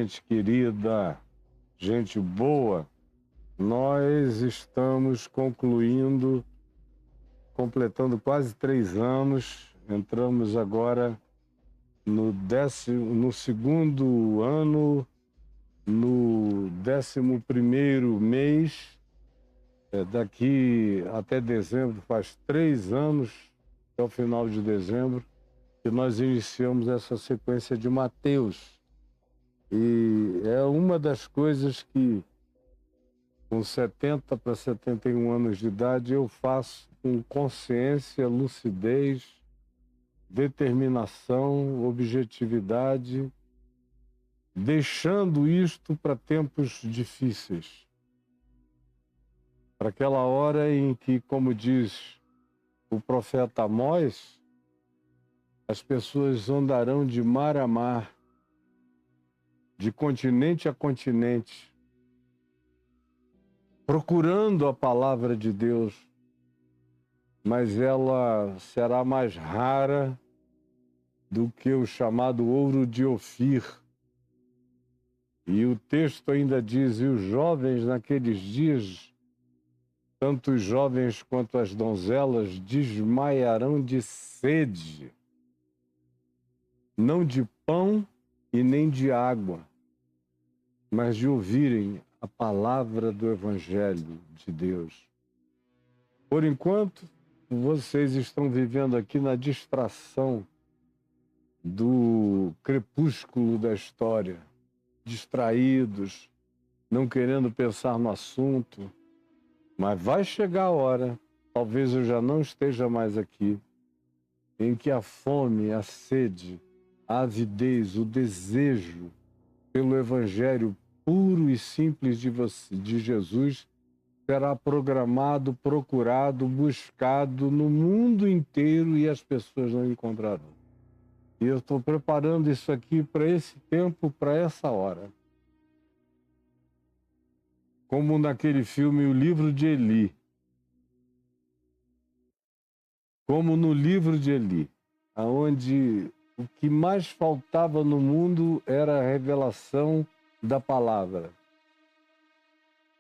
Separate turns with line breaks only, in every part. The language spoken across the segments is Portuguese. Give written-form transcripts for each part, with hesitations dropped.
gente querida, gente boa, nós estamos completando quase 3 anos, entramos agora no segundo ano, no 11º mês, daqui até dezembro faz 3 anos, até o final de dezembro, que nós iniciamos essa sequência de Mateus. E é uma das coisas que, com 70 para 71 anos de idade, eu faço com consciência, lucidez, determinação, objetividade, deixando isto para tempos difíceis. Para aquela hora em que, como diz o profeta Amós, as pessoas andarão de mar a mar, de continente a continente, procurando a palavra de Deus, mas ela será mais rara do que o chamado ouro de Ofir. E o texto ainda diz: e os jovens naqueles dias, tanto os jovens quanto as donzelas, desmaiarão de sede, não de pão e nem de água, mas de ouvirem a palavra do Evangelho de Deus. Por enquanto, vocês estão vivendo aqui na distração do crepúsculo da história, distraídos, não querendo pensar no assunto, mas vai chegar a hora, talvez eu já não esteja mais aqui, em que a fome, a sede, a avidez, o desejo pelo Evangelho puro e simples de Jesus será programado, procurado, buscado no mundo inteiro e as pessoas não encontrarão. E eu estou preparando isso aqui para esse tempo, para essa hora. Como naquele filme O Livro de Eli. Como no Livro de Eli, onde o que mais faltava no mundo era a revelação da palavra.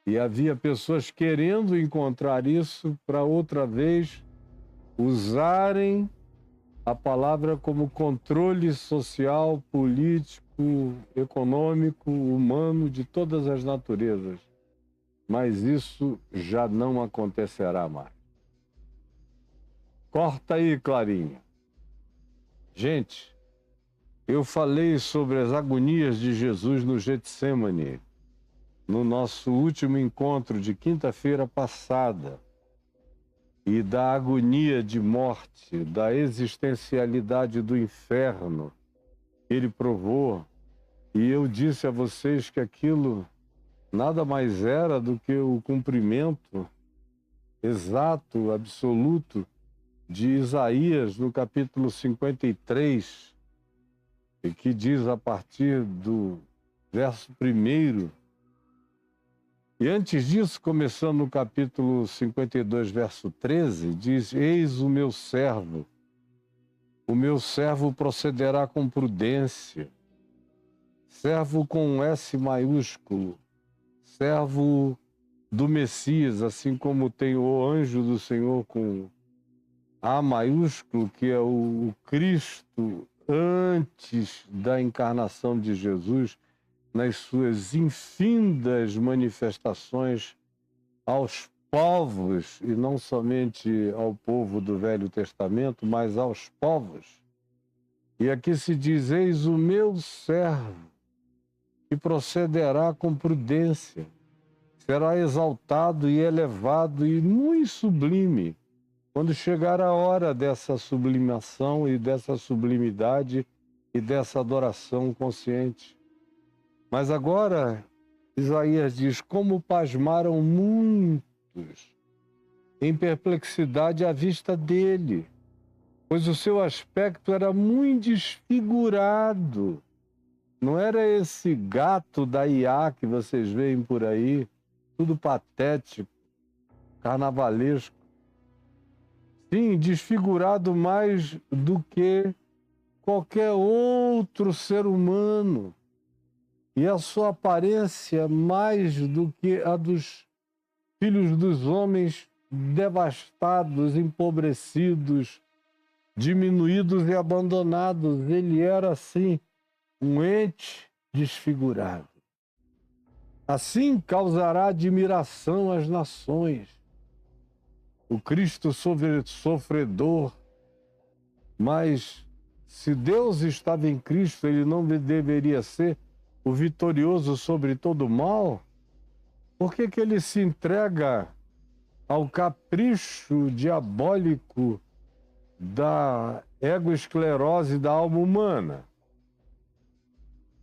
E havia pessoas querendo encontrar isso para outra vez usarem a palavra como controle social, político, econômico, humano, de todas as naturezas. Mas isso já não acontecerá mais. Corta aí, Clarinha. Gente, eu falei sobre as agonias de Jesus no Getsêmani, no nosso último encontro de quinta-feira passada, e da agonia de morte, da existencialidade do inferno que ele provou, e eu disse a vocês que aquilo nada mais era do que o cumprimento exato, absoluto, de Isaías, no capítulo 53, e que diz a partir do verso 1. E antes disso, começando no capítulo 52, verso 13, diz: eis o meu servo procederá com prudência, servo com um S maiúsculo, servo do Messias, assim como tem o anjo do Senhor com A maiúsculo, que é o Cristo antes da encarnação de Jesus, nas suas infindas manifestações aos povos, e não somente ao povo do Velho Testamento, mas aos povos. E aqui se diz: eis o meu servo, que procederá com prudência, será exaltado e elevado e muito sublime, quando chegar a hora dessa sublimação e dessa sublimidade e dessa adoração consciente. Mas agora, Isaías diz: como pasmaram muitos em perplexidade à vista dele, pois o seu aspecto era muito desfigurado. Não era esse gato da IA que vocês veem por aí, tudo patético, carnavalesco. Sim, desfigurado mais do que qualquer outro ser humano. e a sua aparência mais do que a dos filhos dos homens devastados, empobrecidos, diminuídos e abandonados. Ele era, assim, um ente desfigurado. Assim causará admiração às nações. O Cristo sofredor, mas se Deus estava em Cristo, ele não deveria ser o vitorioso sobre todo o mal? Por que que ele se entrega ao capricho diabólico da egoesclerose da alma humana?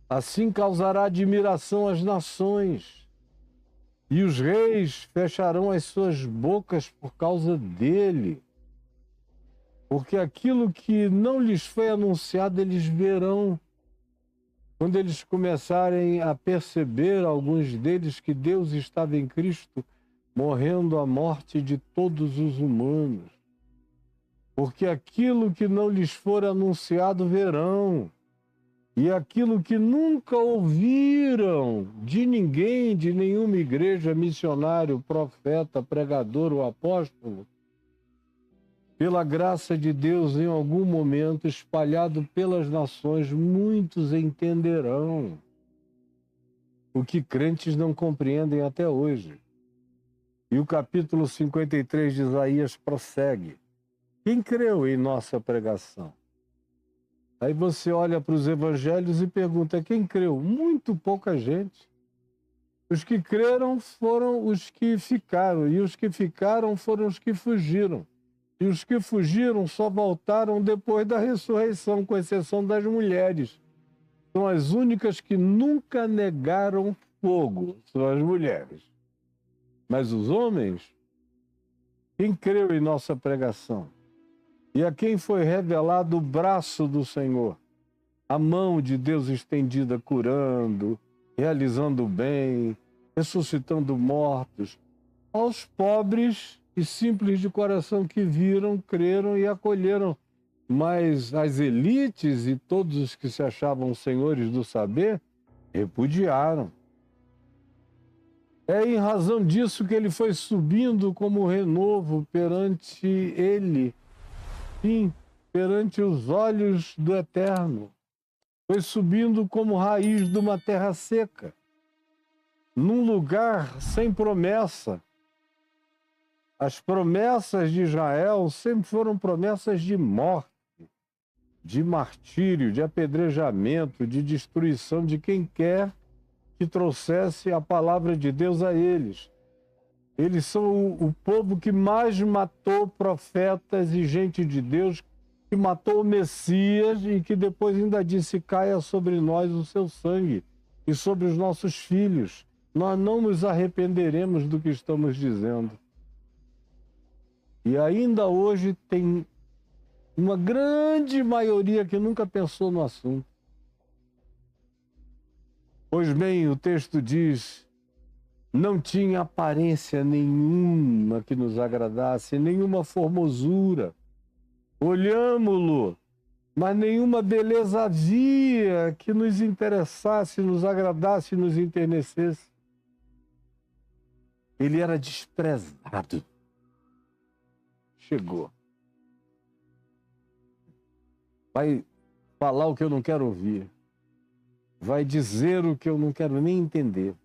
Assim causará admiração às nações, e os reis fecharão as suas bocas por causa dele. Porque aquilo que não lhes foi anunciado, eles verão. Quando eles começarem a perceber, alguns deles, que Deus estava em Cristo, morrendo a morte de todos os humanos. Porque aquilo que não lhes for anunciado, verão. E aquilo que nunca ouviram de ninguém, de nenhuma igreja, missionário, profeta, pregador ou apóstolo, pela graça de Deus, em algum momento, espalhado pelas nações, muitos entenderão o que crentes não compreendem até hoje. E o capítulo 53 de Isaías prossegue. Quem creu em nossa pregação? Aí você olha para os evangelhos e pergunta, quem creu? Muito pouca gente. Os que creram foram os que ficaram, e os que ficaram foram os que fugiram. E os que fugiram só voltaram depois da ressurreição, com exceção das mulheres. São as únicas que nunca negaram fogo, são as mulheres. Mas os homens, quem creu em nossa pregação? E a quem foi revelado o braço do Senhor, a mão de Deus estendida, curando, realizando o bem, ressuscitando mortos, aos pobres e simples de coração que viram, creram e acolheram. Mas as elites e todos os que se achavam senhores do saber repudiaram. É em razão disso que ele foi subindo como renovo perante ele, sim, perante os olhos do Eterno. Foi subindo como raiz de uma terra seca, num lugar sem promessa. As promessas de Israel sempre foram promessas de morte, de martírio, de apedrejamento, de destruição de quem quer que trouxesse a palavra de Deus a eles. Eles são o povo que mais matou profetas e gente de Deus, que matou o Messias e que depois ainda disse, caia sobre nós o seu sangue e sobre os nossos filhos. Nós não nos arrependeremos do que estamos dizendo. E ainda hoje tem uma grande maioria que nunca pensou no assunto. Pois bem, o texto diz, não tinha aparência nenhuma que nos agradasse, nenhuma formosura. Olhámo-lo, mas nenhuma beleza havia que nos interessasse, nos agradasse, nos enternecesse. Ele era desprezado. Chegou. Vai falar o que eu não quero ouvir. Vai dizer o que eu não quero nem entender.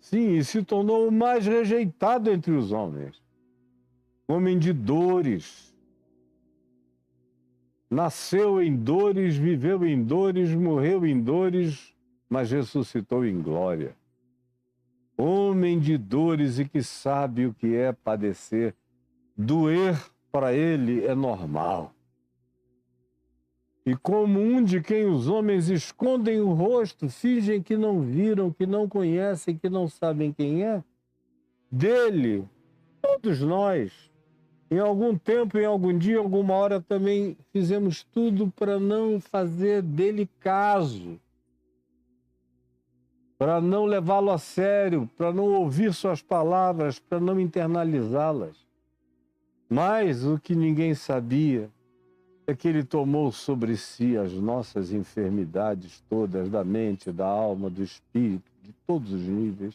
Sim, e se tornou o mais rejeitado entre os homens. Homem de dores. Nasceu em dores, viveu em dores, morreu em dores, mas ressuscitou em glória. Homem de dores e que sabe o que é padecer. Doer para ele é normal. E como um de quem os homens escondem o rosto, fingem que não viram, que não conhecem, que não sabem quem é, dele, todos nós, em algum tempo, em algum dia, em alguma hora também fizemos tudo para não fazer dele caso, para não levá-lo a sério, para não ouvir suas palavras, para não internalizá-las. Mas o que ninguém sabia é que ele tomou sobre si as nossas enfermidades todas, da mente, da alma, do espírito, de todos os níveis,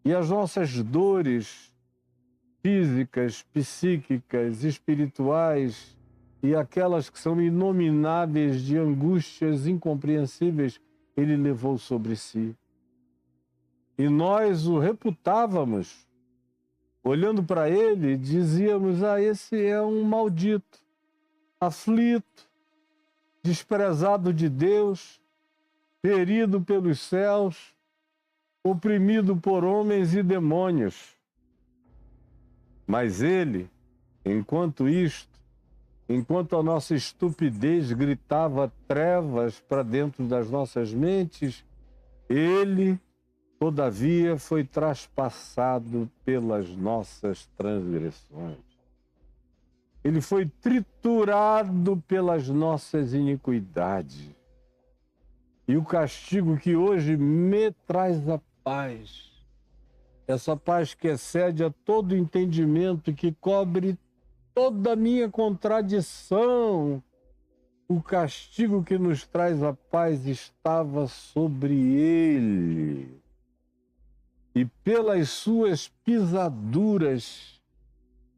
e as nossas dores físicas, psíquicas, espirituais e aquelas que são inomináveis de angústias incompreensíveis, ele levou sobre si. E nós o reputávamos, olhando para ele, dizíamos: esse é um maldito, aflito, desprezado de Deus, ferido pelos céus, oprimido por homens e demônios. Mas ele, enquanto a nossa estupidez gritava trevas para dentro das nossas mentes, ele, todavia, foi traspassado pelas nossas transgressões. Ele foi triturado pelas nossas iniquidades. E o castigo que hoje me traz a paz, essa paz que excede a todo entendimento, que cobre toda a minha contradição, o castigo que nos traz a paz estava sobre ele. E pelas suas pisaduras,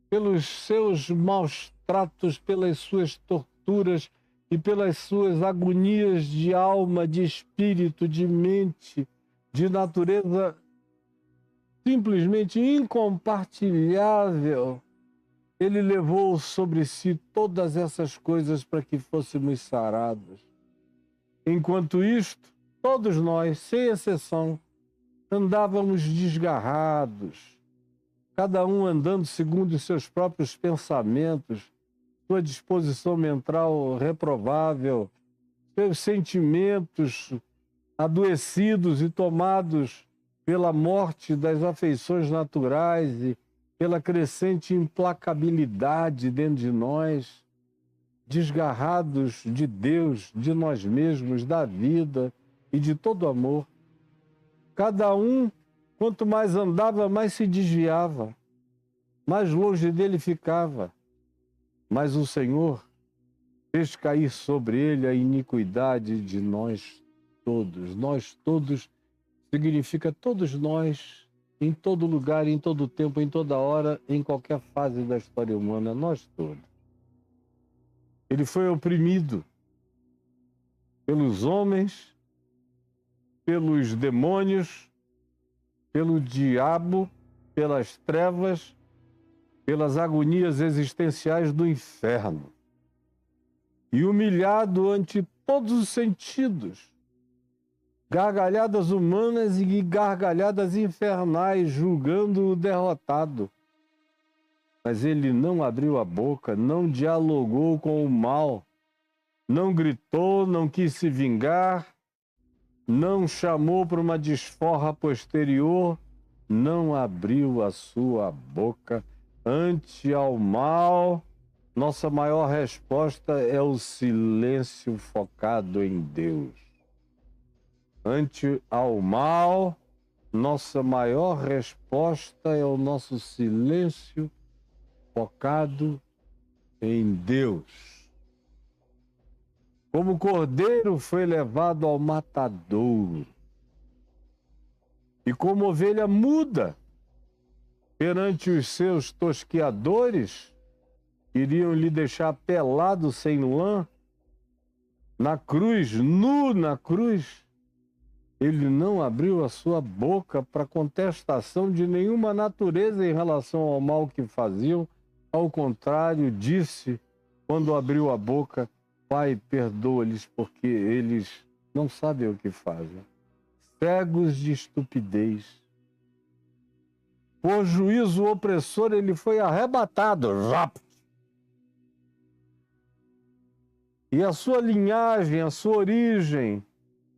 pelos seus maus tratos, pelas suas torturas e pelas suas agonias de alma, de espírito, de mente, de natureza simplesmente incompartilhável, ele levou sobre si todas essas coisas para que fôssemos sarados. Enquanto isto, todos nós, sem exceção, andávamos desgarrados, cada um andando segundo os seus próprios pensamentos, sua disposição mental reprovável, seus sentimentos adoecidos e tomados pela morte das afeições naturais e pela crescente implacabilidade dentro de nós, desgarrados de Deus, de nós mesmos, da vida e de todo amor. Cada um, quanto mais andava, mais se desviava, mais longe dele ficava. Mas o Senhor fez cair sobre ele a iniquidade de nós todos. Nós todos significa todos nós, em todo lugar, em todo tempo, em toda hora, em qualquer fase da história humana, nós todos. Ele foi oprimido pelos homens, pelos demônios, pelo diabo, pelas trevas, pelas agonias existenciais do inferno. E humilhado ante todos os sentidos, gargalhadas humanas e gargalhadas infernais, julgando-o derrotado. Mas ele não abriu a boca, não dialogou com o mal, não gritou, não quis se vingar, não chamou para uma desforra posterior, não abriu a sua boca. Ante ao mal, nossa maior resposta é o silêncio focado em Deus. Ante ao mal, nossa maior resposta é o nosso silêncio focado em Deus. Como cordeiro foi levado ao matadouro, e como ovelha muda perante os seus tosqueadores, iriam lhe deixar pelado sem lã, na cruz, nu na cruz. Ele não abriu a sua boca para contestação de nenhuma natureza em relação ao mal que faziam. Ao contrário, disse, quando abriu a boca: Pai, perdoa-lhes, porque eles não sabem o que fazem. Cegos de estupidez. Por juízo opressor, ele foi arrebatado. E a sua linhagem, a sua origem,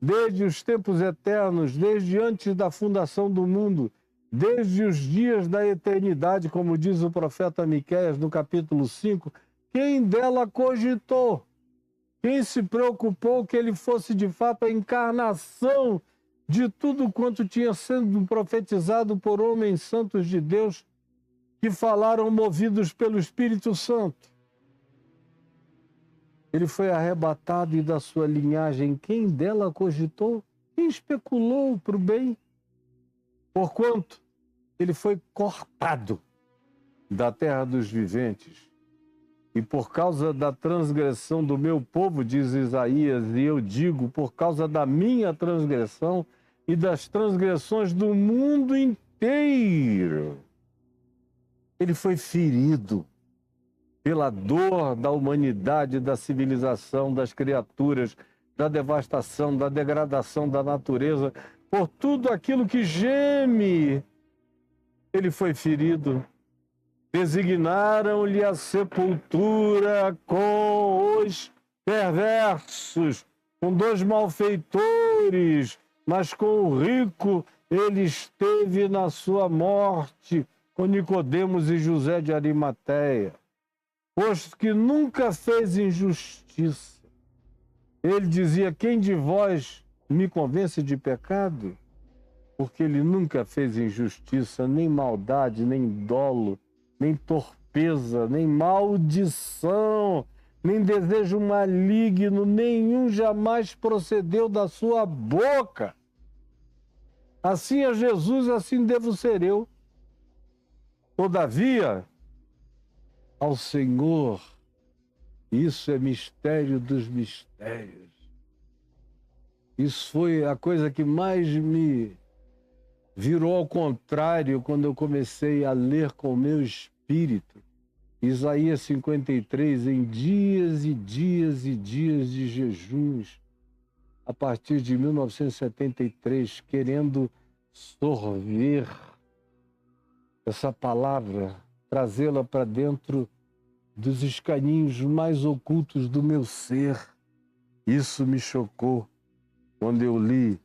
desde os tempos eternos, desde antes da fundação do mundo, desde os dias da eternidade, como diz o profeta Miqueias no capítulo 5, quem dela cogitou? Quem se preocupou que ele fosse de fato a encarnação de tudo quanto tinha sido profetizado por homens santos de Deus que falaram movidos pelo Espírito Santo? Ele foi arrebatado e da sua linhagem quem dela cogitou? Quem especulou para o bem? Porquanto ele foi cortado da terra dos viventes. E por causa da transgressão do meu povo, diz Isaías, e eu digo, por causa da minha transgressão e das transgressões do mundo inteiro. Ele foi ferido pela dor da humanidade, da civilização, das criaturas, da devastação, da degradação da natureza, por tudo aquilo que geme. Ele foi ferido. Designaram-lhe a sepultura com os perversos, com dois malfeitores, mas com o rico ele esteve na sua morte, com Nicodemos e José de Arimateia, posto que nunca fez injustiça. Ele dizia: quem de vós me convence de pecado? Porque ele nunca fez injustiça, nem maldade, nem dolo, nem torpeza, nem maldição, nem desejo maligno, nenhum jamais procedeu da sua boca. Assim é Jesus, assim devo ser eu. Todavia, ao Senhor, isso é mistério dos mistérios. Isso foi a coisa que mais me virou ao contrário quando eu comecei a ler com o meu espírito. Isaías 53, em dias e dias e dias de jejuns, a partir de 1973, querendo sorver essa palavra, trazê-la para dentro dos escaninhos mais ocultos do meu ser. Isso me chocou quando eu li: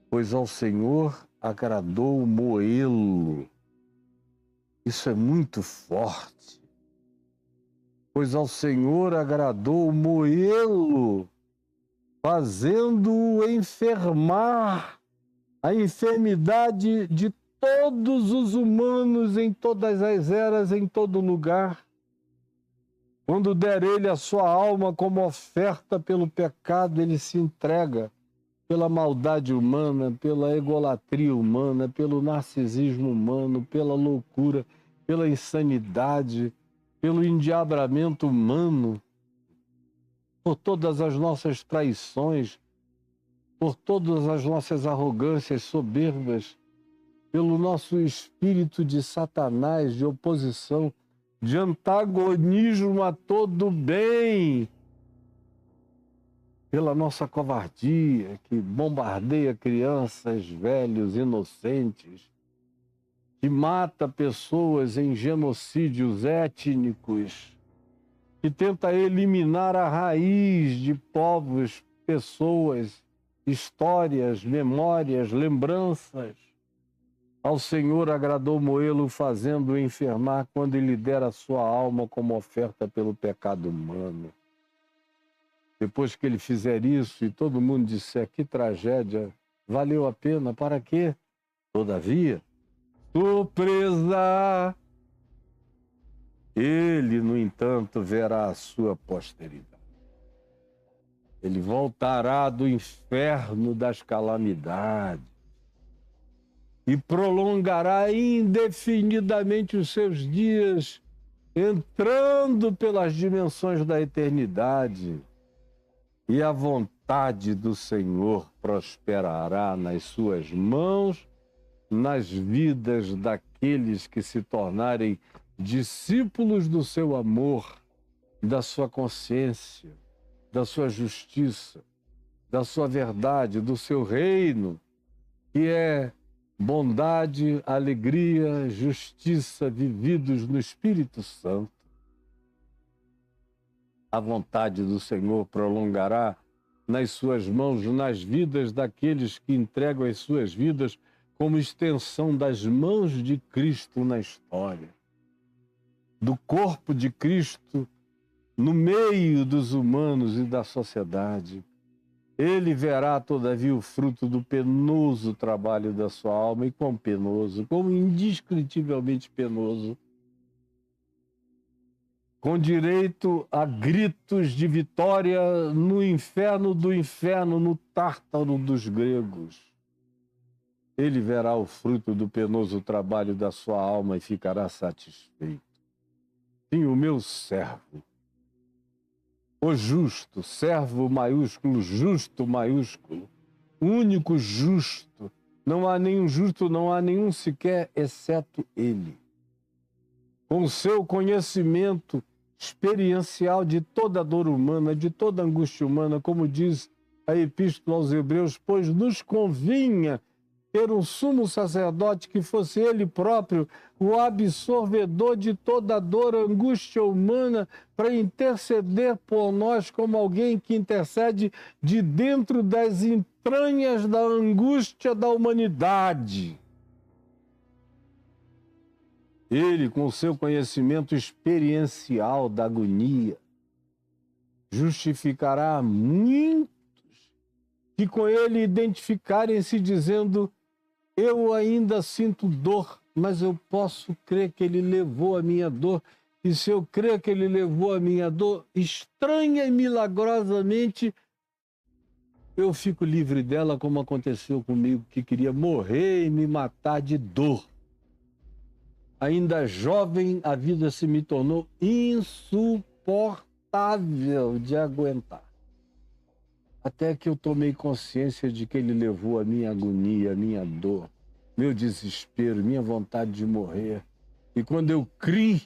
pois ao Senhor agradou moê-lo. Isso é muito forte. Pois ao Senhor agradou moê-lo, fazendo-o enfermar a enfermidade de todos os humanos em todas as eras, em todo lugar. Quando der ele a sua alma como oferta pelo pecado, ele se entrega pela maldade humana, pela egolatria humana, pelo narcisismo humano, pela loucura, pela insanidade, pelo endiabramento humano, por todas as nossas traições, por todas as nossas arrogâncias soberbas, pelo nosso espírito de Satanás, de oposição, de antagonismo a todo bem, pela nossa covardia que bombardeia crianças, velhos, inocentes, que mata pessoas em genocídios étnicos, que tenta eliminar a raiz de povos, pessoas, histórias, memórias, lembranças. Ao Senhor agradou moê-lo, fazendo-o enfermar quando ele dera a sua alma como oferta pelo pecado humano. Depois que ele fizer isso e todo mundo disser que tragédia, valeu a pena, para quê? Todavia, surpresa! Ele, no entanto, verá a sua posteridade. Ele voltará do inferno das calamidades e prolongará indefinidamente os seus dias, entrando pelas dimensões da eternidade. E a vontade do Senhor prosperará nas suas mãos, nas vidas daqueles que se tornarem discípulos do seu amor, da sua consciência, da sua justiça, da sua verdade, do seu reino, que é bondade, alegria, justiça, vividos no Espírito Santo. A vontade do Senhor prolongará nas suas mãos, nas vidas daqueles que entregam as suas vidas como extensão das mãos de Cristo na história, do corpo de Cristo no meio dos humanos e da sociedade. Ele verá, todavia, o fruto do penoso trabalho da sua alma, e quão penoso, quão indescritivelmente penoso. com direito a gritos de vitória no inferno do inferno, no Tártaro dos gregos. Ele verá o fruto do penoso trabalho da sua alma e ficará satisfeito. Sim, o meu servo, o justo, servo maiúsculo, justo maiúsculo, único justo. Não há nenhum justo, não há nenhum sequer, exceto ele. Com o seu conhecimento experiencial de toda a dor humana, de toda a angústia humana, como diz a Epístola aos Hebreus, pois nos convinha ter um sumo sacerdote que fosse ele próprio o absorvedor de toda a dor, angústia humana, para interceder por nós como alguém que intercede de dentro das entranhas da angústia da humanidade. Ele, com seu conhecimento experiencial da agonia, justificará muitos que com ele identificarem-se dizendo: eu ainda sinto dor, mas eu posso crer que ele levou a minha dor. E se eu crer que ele levou a minha dor, estranha e milagrosamente, eu fico livre dela, como aconteceu comigo, que queria morrer e me matar de dor. Ainda jovem, a vida se me tornou insuportável de aguentar. Até que eu tomei consciência de que ele levou a minha agonia, a minha dor, meu desespero, minha vontade de morrer. E quando eu criei,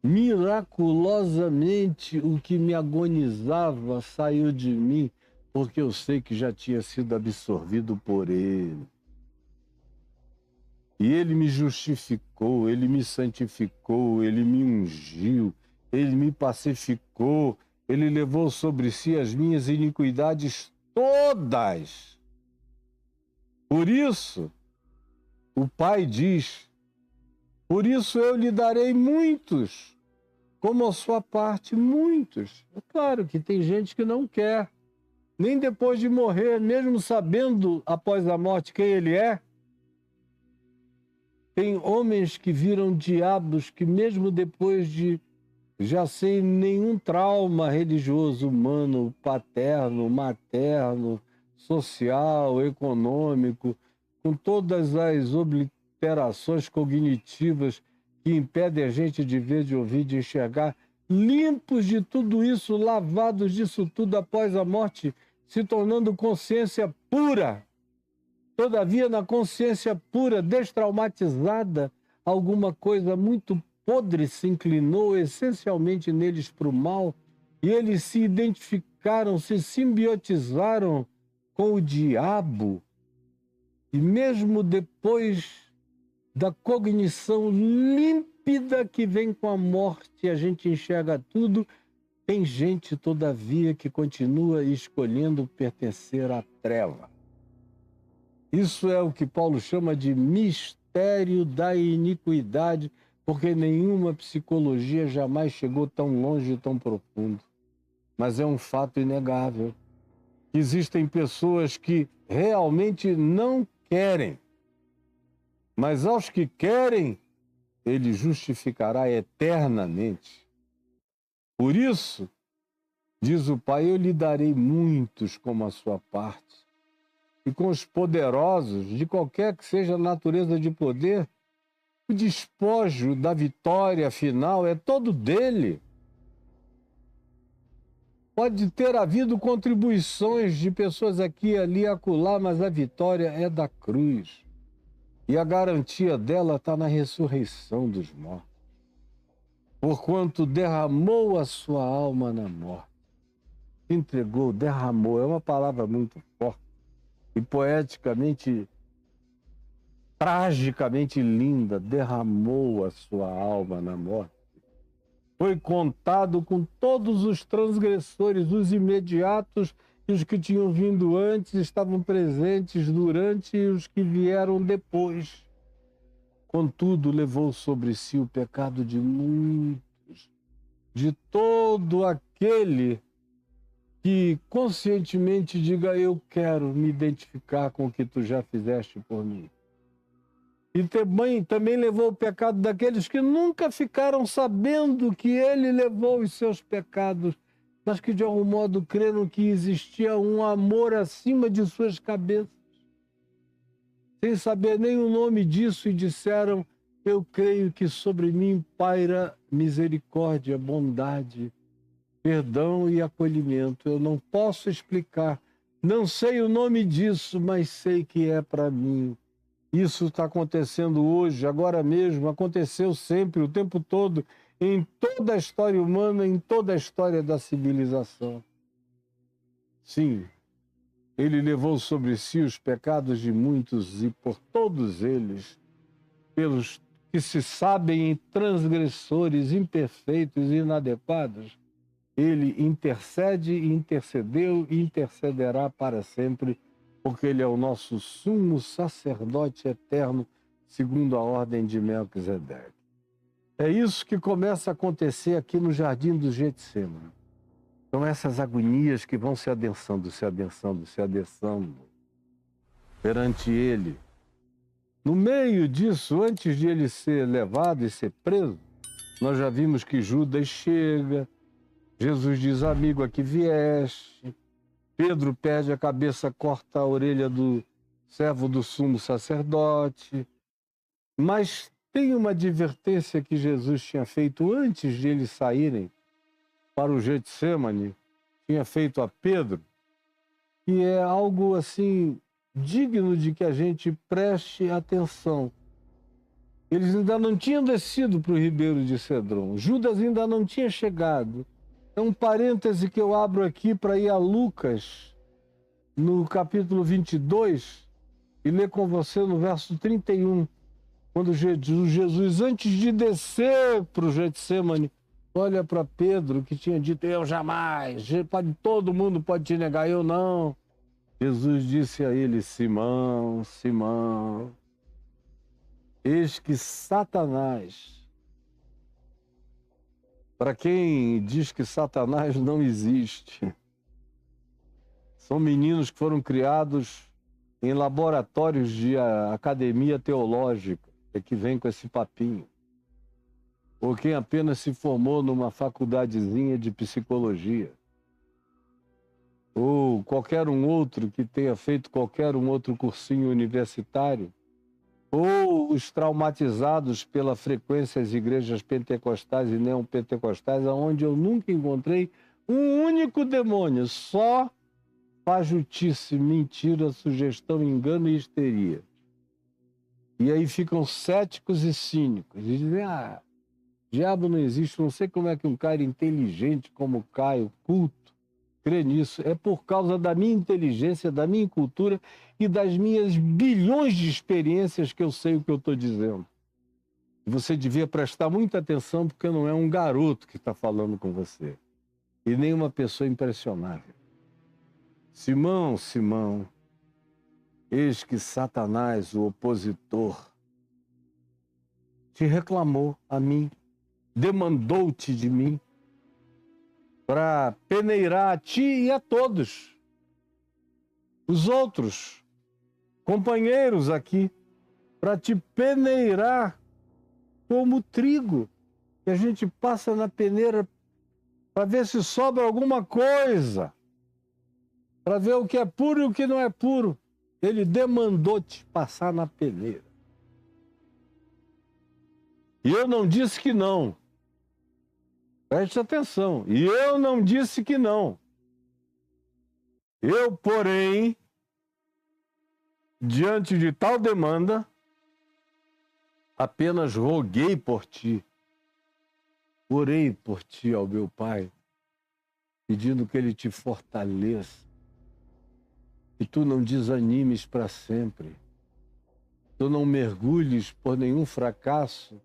miraculosamente, o que me agonizava saiu de mim, porque eu sei que já tinha sido absorvido por ele. E ele me justificou, ele me santificou, ele me ungiu, ele me pacificou, ele levou sobre si as minhas iniquidades todas. Por isso, o Pai diz: por isso eu lhe darei muitos, como a sua parte, muitos. É claro que tem gente que não quer, nem depois de morrer, mesmo sabendo após a morte quem ele é. Tem homens que viram diabos que mesmo depois de já sem nenhum trauma religioso, humano, paterno, materno, social, econômico, com todas as obliterações cognitivas que impedem a gente de ver, de ouvir, de enxergar, limpos de tudo isso, lavados disso tudo após a morte, se tornando consciência pura. Todavia, na consciência pura, destraumatizada, alguma coisa muito podre se inclinou essencialmente neles para o mal, e eles se identificaram, se simbiotizaram com o diabo. E mesmo depois da cognição límpida que vem com a morte, a gente enxerga tudo, tem gente, todavia, que continua escolhendo pertencer à treva. Isso é o que Paulo chama de mistério da iniquidade, porque nenhuma psicologia jamais chegou tão longe e tão profundo. Mas é um fato inegável. Existem pessoas que realmente não querem, mas aos que querem, ele justificará eternamente. Por isso, diz o Pai, eu lhe darei muitos como a sua parte. E com os poderosos, de qualquer que seja a natureza de poder, o despojo da vitória final é todo dele. Pode ter havido contribuições de pessoas aqui, ali e acolá, mas a vitória é da cruz. E a garantia dela está na ressurreição dos mortos. Porquanto derramou a sua alma na morte. Entregou, derramou, é uma palavra muito forte. E poeticamente, tragicamente linda, derramou a sua alma na morte. Foi contado com todos os transgressores, os imediatos e os que tinham vindo antes, estavam presentes durante e os que vieram depois. Contudo, levou sobre si o pecado de muitos, de todo aquele que conscientemente diga: eu quero me identificar com o que tu já fizeste por mim. e também levou o pecado daqueles que nunca ficaram sabendo que ele levou os seus pecados, mas que de algum modo creram que existia um amor acima de suas cabeças, sem saber nem o nome disso, e disseram: eu creio que sobre mim paira misericórdia, bondade, perdão e acolhimento. Eu não posso explicar, não sei o nome disso, mas sei que é para mim. Isso está acontecendo hoje, agora mesmo, aconteceu sempre, o tempo todo, em toda a história humana, em toda a história da civilização. Sim, ele levou sobre si os pecados de muitos, e por todos eles, pelos que se sabem transgressores, imperfeitos e inadequados, ele intercede, intercedeu e intercederá para sempre, porque ele é o nosso sumo sacerdote eterno, segundo a ordem de Melquisedeque. É isso que começa a acontecer aqui no jardim do Getsemane. São essas agonias que vão se adensando, se adensando, se adensando perante ele. No meio disso, antes de ele ser levado e ser preso, nós já vimos que Judas chega, Jesus diz: amigo, aqui vieste. Pedro perde a cabeça, corta a orelha do servo do sumo sacerdote. Mas tem uma advertência que Jesus tinha feito antes de eles saírem para o Getsemane, tinha feito a Pedro, que é algo assim digno de que a gente preste atenção. Eles ainda não tinham descido para o Ribeiro de Cedron, Judas ainda não tinha chegado. É um parêntese que eu abro aqui para ir a Lucas, no capítulo 22, e ler com você no verso 31, quando Jesus, antes de descer para o Getsemane, olha para Pedro, que tinha dito: eu jamais, todo mundo pode te negar, eu não. Jesus disse a ele: Simão, Simão, eis que Satanás... Para quem diz que Satanás não existe, são meninos que foram criados em laboratórios de academia teológica, é que vem com esse papinho. Ou quem apenas se formou numa faculdadezinha de psicologia. Ou qualquer um outro que tenha feito qualquer um outro cursinho universitário. Ou os traumatizados pela frequência às igrejas pentecostais e neopentecostais, onde eu nunca encontrei um único demônio, só fajutice, mentira, sugestão, engano e histeria. E aí ficam céticos e cínicos, e dizem: ah, diabo não existe, não sei como é que um cara inteligente como Caio, culto, crê nisso. É por causa da minha inteligência, da minha cultura e das minhas bilhões de experiências que eu sei o que eu estou dizendo. Você devia prestar muita atenção, porque não é um garoto que está falando com você, e nem uma pessoa impressionável. Simão, Simão, eis que Satanás, o opositor, te reclamou a mim, demandou-te de mim, para peneirar a ti e a todos os outros companheiros aqui, para te peneirar como trigo, que a gente passa na peneira para ver se sobra alguma coisa, para ver o que é puro e o que não é puro. Ele demandou te passar na peneira. E eu não disse que não. Preste atenção. E eu não disse que não. Eu, porém, diante de tal demanda, apenas roguei por ti. Orei por ti ao meu Pai, pedindo que Ele te fortaleça, que tu não desanimes para sempre, tu não mergulhes por nenhum fracasso,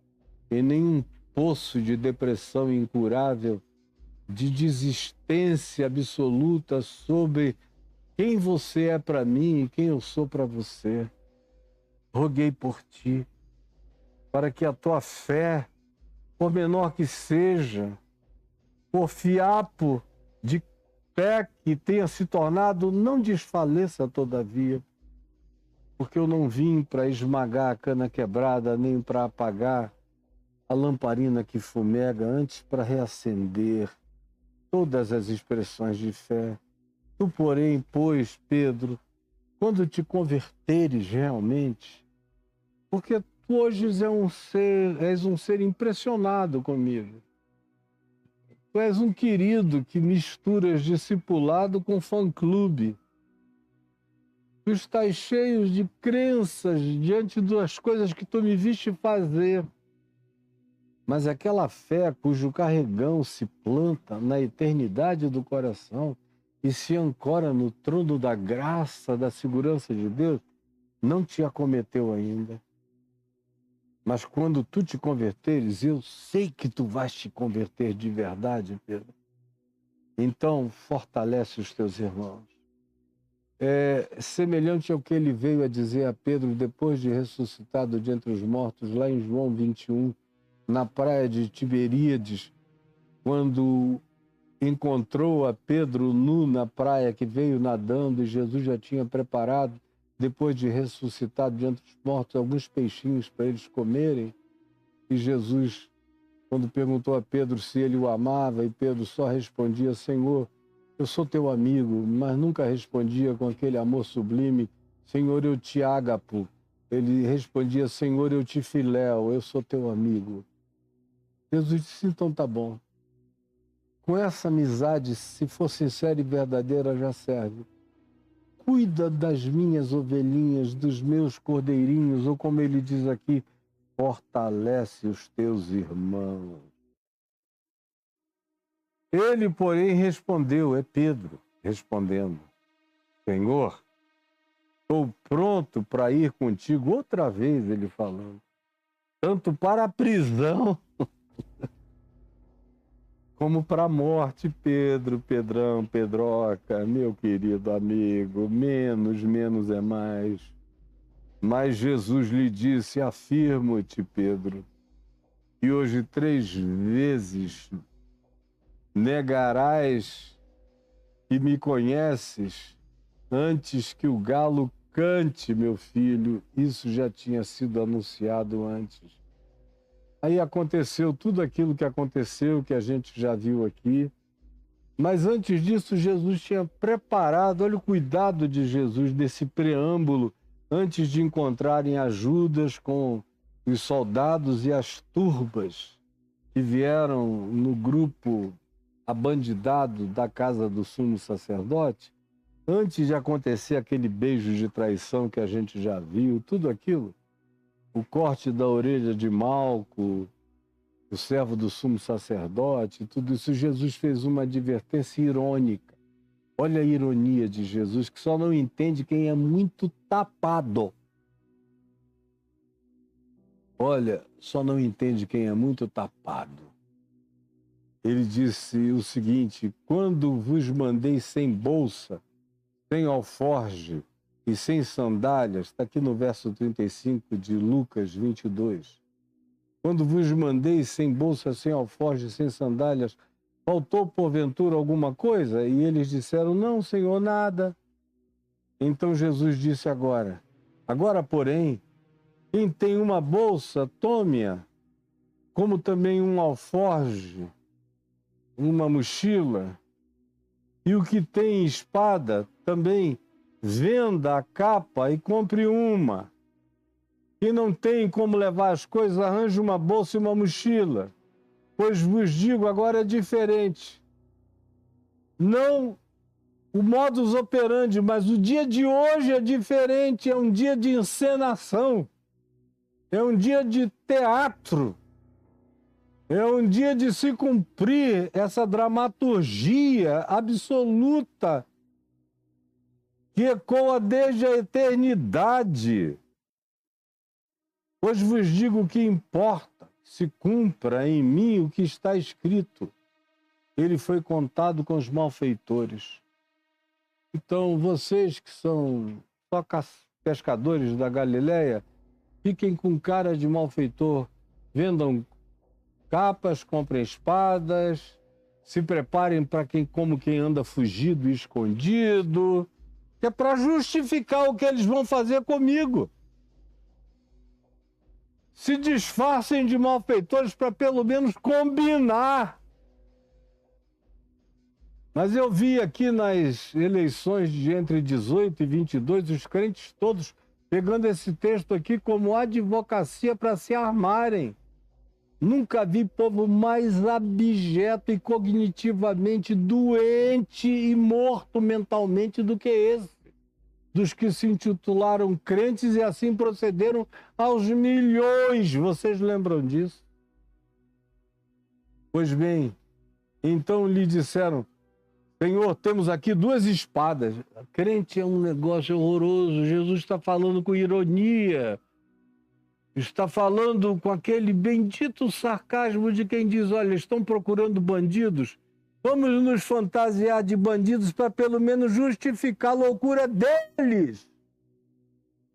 em nenhum poço de depressão incurável, de desistência absoluta sobre quem você é para mim e quem eu sou para você. Roguei por ti, para que a tua fé, por menor que seja, por fiapo de fé que tenha se tornado, não desfaleça todavia. porque eu não vim para esmagar a cana quebrada, nem para apagar a lamparina que fumega, antes para reacender todas as expressões de fé. Tu, porém, pois, Pedro, quando te converteres realmente, porque tu hoje és um ser impressionado comigo. Tu és um querido que misturas discipulado com fã-clube. Tu estás cheio de crenças diante das coisas que tu me viste fazer. Mas aquela fé cujo carregão se planta na eternidade do coração e se ancora no trono da graça, da segurança de Deus, não te acometeu ainda. Mas quando tu te converteres, eu sei que tu vais te converter de verdade, Pedro. Então, fortalece os teus irmãos. Semelhante ao que ele veio a dizer a Pedro depois de ressuscitado de entre os mortos, lá em João 21, na praia de Tiberíades, quando encontrou a Pedro nu na praia, que veio nadando, e Jesus já tinha preparado, depois de ressuscitado de entre os mortos, alguns peixinhos para eles comerem. E Jesus, quando perguntou a Pedro se ele o amava, e Pedro só respondia: Senhor, eu sou teu amigo, mas nunca respondia com aquele amor sublime: Senhor, eu te ágapo. Ele respondia: Senhor, eu te filéu, eu sou teu amigo. Jesus disse: então tá bom. Com essa amizade, se for sincera e verdadeira, já serve. Cuida das minhas ovelhinhas, dos meus cordeirinhos, ou como ele diz aqui, fortalece os teus irmãos. Ele, porém, respondeu, é Pedro respondendo: Senhor, estou pronto para ir contigo, outra vez ele falando, tanto para a prisão como para a morte. Pedro, Pedrão, Pedroca, meu querido amigo, menos é mais. Mas Jesus lhe disse: afirmo-te, Pedro, que hoje 3 vezes negarás que me conheces antes que o galo cante, meu filho. Isso já tinha sido anunciado antes. Aí aconteceu tudo aquilo que aconteceu, que a gente já viu aqui. Mas antes disso, Jesus tinha preparado, olha o cuidado de Jesus desse preâmbulo, antes de encontrarem a Judas com os soldados e as turbas que vieram no grupo abandidado da casa do sumo sacerdote. Antes de acontecer aquele beijo de traição que a gente já viu, tudo aquilo, o corte da orelha de Malco, o servo do sumo sacerdote, tudo isso, Jesus fez uma advertência irônica. Olha a ironia de Jesus, que só não entende quem é muito tapado. Olha, só não entende quem é muito tapado. Ele disse o seguinte: quando vos mandei sem bolsa, sem alforge e sem sandálias, está aqui no verso 35 de Lucas 22. Quando vos mandei sem bolsa, sem alforge, sem sandálias, faltou porventura alguma coisa? E eles disseram: não, Senhor, nada. Então Jesus disse agora, porém, quem tem uma bolsa, tome-a, como também um alforge, uma mochila, e o que tem espada, também venda a capa e compre uma. Quem não tem como levar as coisas, arranje uma bolsa e uma mochila. Pois vos digo, agora é diferente. Não o modus operandi, mas o dia de hoje é diferente, é um dia de encenação, é um dia de teatro, é um dia de se cumprir essa dramaturgia absoluta que ecoa desde a eternidade. Pois vos digo o que importa, se cumpra em mim o que está escrito. Ele foi contado com os malfeitores. Então, vocês que são só pescadores da Galileia, fiquem com cara de malfeitor, vendam capas, comprem espadas, se preparem para como quem anda fugido e escondido, que é para justificar o que eles vão fazer comigo. Se disfarcem de malfeitores para pelo menos combinar. Mas eu vi aqui nas eleições de entre 18 e 22, os crentes todos pegando esse texto aqui como advocacia para se armarem. Nunca vi povo mais abjeto e cognitivamente doente e morto mentalmente do que esse. Dos que se intitularam crentes e assim procederam aos milhões. Vocês lembram disso? Pois bem, então lhe disseram: Senhor, temos aqui 2 espadas. Crente é um negócio horroroso. Jesus está falando com ironia. Está falando com aquele bendito sarcasmo de quem diz: olha, estão procurando bandidos. Vamos nos fantasiar de bandidos para pelo menos justificar a loucura deles.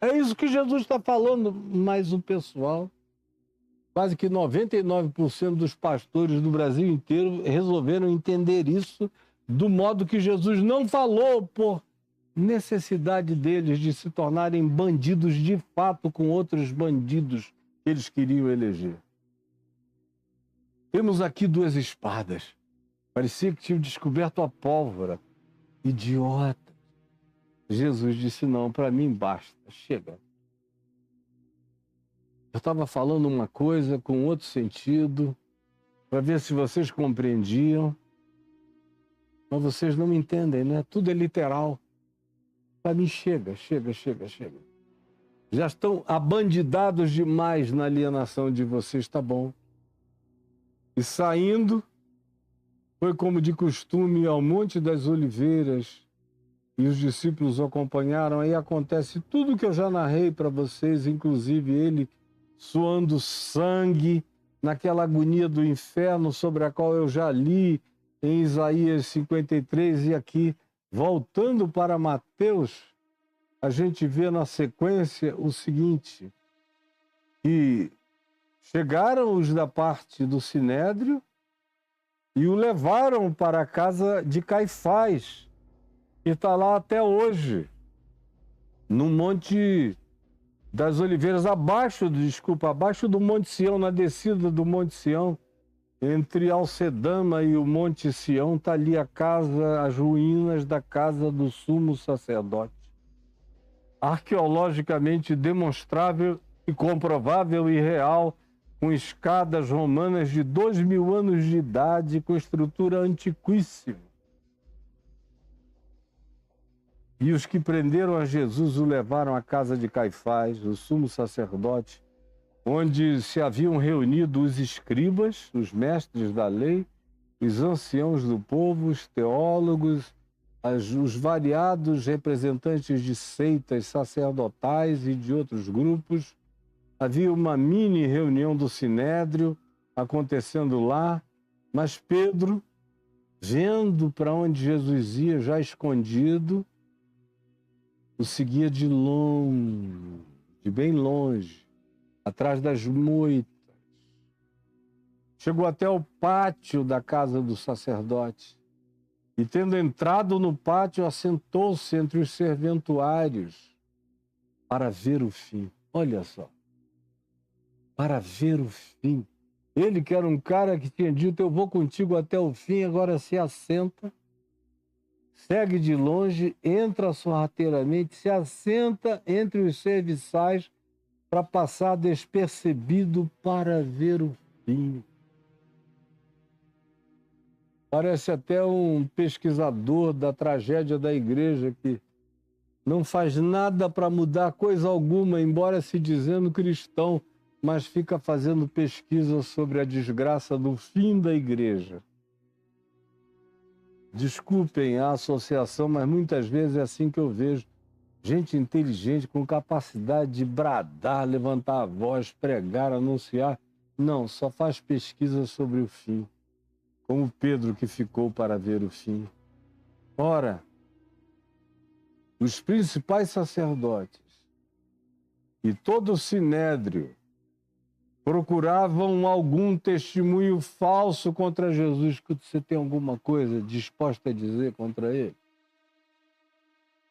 É isso que Jesus está falando. Mas o pessoal, quase que 99% dos pastores do Brasil inteiro resolveram entender isso do modo que Jesus não falou, por necessidade deles de se tornarem bandidos de fato com outros bandidos que eles queriam eleger. Temos aqui 2 espadas. Parecia que tinham descoberto a pólvora. Idiota. Jesus disse: não, para mim basta, chega. Eu estava falando uma coisa com outro sentido, para ver se vocês compreendiam. Mas vocês não me entendem, né? Tudo é literal. Para mim, chega. Já estão abandidados demais na alienação de vocês, tá bom. E saindo, foi como de costume ao Monte das Oliveiras, e os discípulos o acompanharam. Aí acontece tudo o que eu já narrei para vocês, inclusive ele suando sangue, naquela agonia do inferno sobre a qual eu já li em Isaías 53, e aqui, voltando para Mateus, a gente vê na sequência o seguinte: que chegaram os da parte do Sinédrio e o levaram para a casa de Caifás, que está lá até hoje, no Monte das Oliveiras, abaixo do Monte Sião, na descida do Monte Sião, entre Alcedama e o Monte Sião, está ali a casa, as ruínas da casa do sumo sacerdote. Arqueologicamente demonstrável e comprovável e real, com escadas romanas de 2000 anos de idade, com estrutura antiquíssima. E os que prenderam a Jesus o levaram à casa de Caifás, o sumo sacerdote, onde se haviam reunido os escribas, os mestres da lei, os anciãos do povo, os teólogos, os variados representantes de seitas sacerdotais e de outros grupos. Havia uma mini reunião do Sinédrio acontecendo lá, mas Pedro, vendo para onde Jesus ia, já escondido, o seguia de longe, de bem longe, atrás das moitas. Chegou até o pátio da casa do sacerdote e, tendo entrado no pátio, assentou-se entre os serventuários para ver o fim. Olha só, para ver o fim. Ele, que era um cara que tinha dito: eu vou contigo até o fim, agora se assenta, segue de longe, entra sorrateiramente, se assenta entre os serviçais para passar despercebido para ver o fim. Parece até um pesquisador da tragédia da igreja que não faz nada para mudar coisa alguma, embora se dizendo cristão, mas fica fazendo pesquisa sobre a desgraça do fim da igreja. Desculpem a associação, mas muitas vezes é assim que eu vejo. Gente inteligente, com capacidade de bradar, levantar a voz, pregar, anunciar. Não, só faz pesquisa sobre o fim. Como Pedro, que ficou para ver o fim. Ora, os principais sacerdotes e todo o sinédrio procuravam algum testemunho falso contra Jesus. Você tem alguma coisa disposta a dizer contra ele?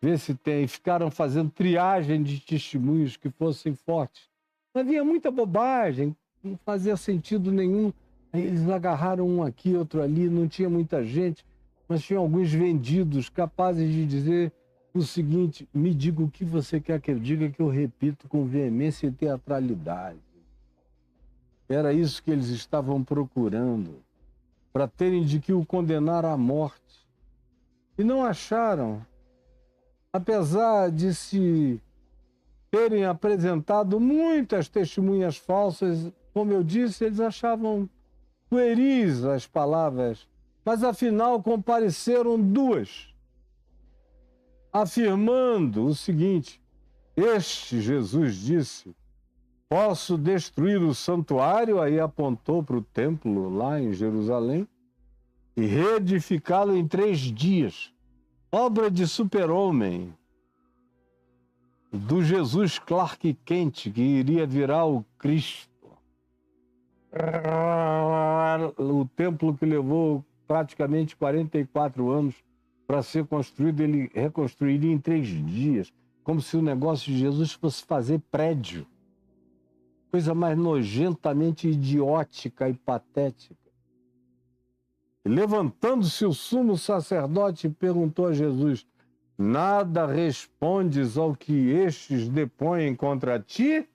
ver se tem. Ficaram fazendo triagem de testemunhos que fossem fortes. Mas havia muita bobagem, não fazia sentido nenhum. Aí eles agarraram um aqui, outro ali, não tinha muita gente, mas tinha alguns vendidos capazes de dizer o seguinte: me diga o que você quer que eu diga, que eu repito com veemência e teatralidade. Era isso que eles estavam procurando, para terem de que o condenar à morte. E não acharam, apesar de se terem apresentado muitas testemunhas falsas, como eu disse, eles achavam pueris as palavras, mas afinal compareceram duas, afirmando o seguinte: este Jesus disse, posso destruir o santuário, aí apontou para o templo lá em Jerusalém, e reedificá-lo em 3 dias. Obra de super-homem, do Jesus Clark Kent, que iria virar o Cristo. O templo que levou praticamente 44 anos para ser construído, ele reconstruiria em 3 dias, como se o negócio de Jesus fosse fazer prédio. Coisa mais nojentamente idiótica e patética. Levantando-se o sumo sacerdote, perguntou a Jesus: nada respondes ao que estes depõem contra ti?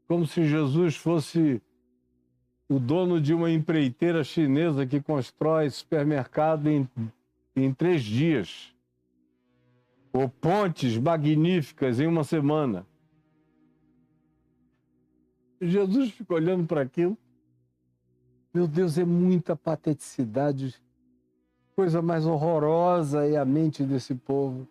Como se Jesus fosse o dono de uma empreiteira chinesa que constrói supermercado em 3 dias, ou pontes magníficas em 1 semana. Jesus fica olhando para aquilo. Meu Deus, é muita pateticidade. Coisa mais horrorosa é a mente desse povo.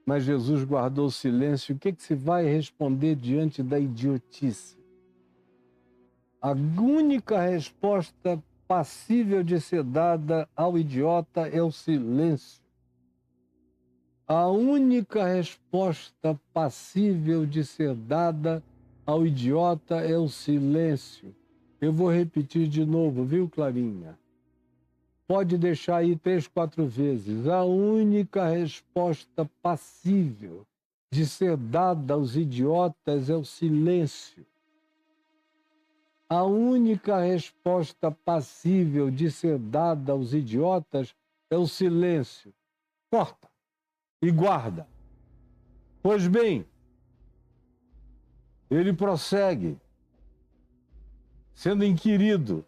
Mas Jesus guardou silêncio. O que se vai responder diante da idiotice? A única resposta passível de ser dada ao idiota é o silêncio. A única resposta passível de ser dada ao idiota é o silêncio. Eu vou repetir de novo, viu, Clarinha? Pode deixar aí 3, 4 vezes. A única resposta passível de ser dada aos idiotas é o silêncio. A única resposta passível de ser dada aos idiotas é o silêncio. Corta e guarda. Pois bem, ele prossegue, sendo inquirido: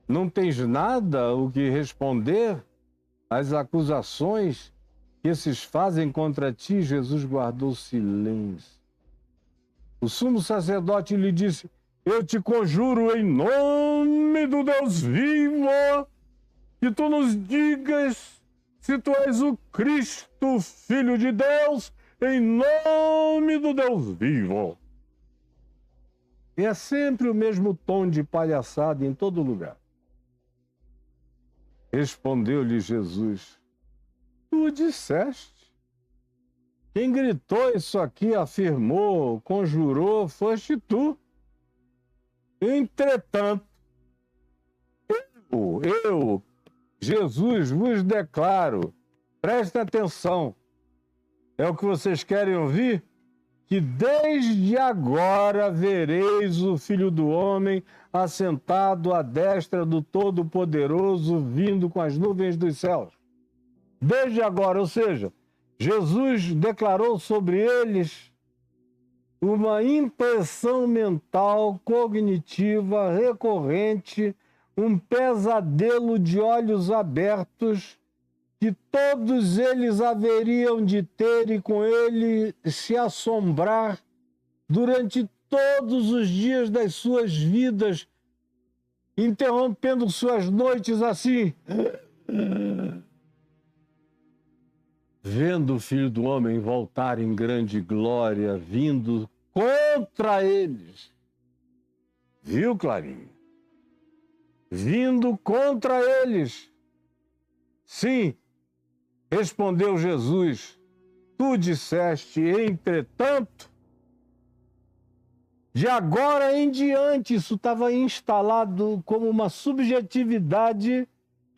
não tens nada o que responder às acusações que esses fazem contra ti? Jesus guardou silêncio. O sumo sacerdote lhe disse: eu te conjuro em nome do Deus vivo, que tu nos digas se tu és o Cristo, Filho de Deus, em nome do Deus vivo. E é sempre o mesmo tom de palhaçada em todo lugar. Respondeu-lhe Jesus: tu disseste. Quem gritou isso aqui, afirmou, conjurou, foste tu. Entretanto, eu, Jesus, vos declaro, presta atenção, é o que vocês querem ouvir? Que desde agora vereis o Filho do Homem assentado à destra do Todo-Poderoso, vindo com as nuvens dos céus. Desde agora, ou seja, Jesus declarou sobre eles uma impressão mental, cognitiva, recorrente, um pesadelo de olhos abertos, que todos eles haveriam de ter e com ele se assombrar durante todos os dias das suas vidas, interrompendo suas noites assim, vendo o Filho do Homem voltar em grande glória, vindo contra eles. Viu, Clarinha? Vindo contra eles. Sim, respondeu Jesus, tu disseste, entretanto. De agora em diante, isso estava instalado como uma subjetividade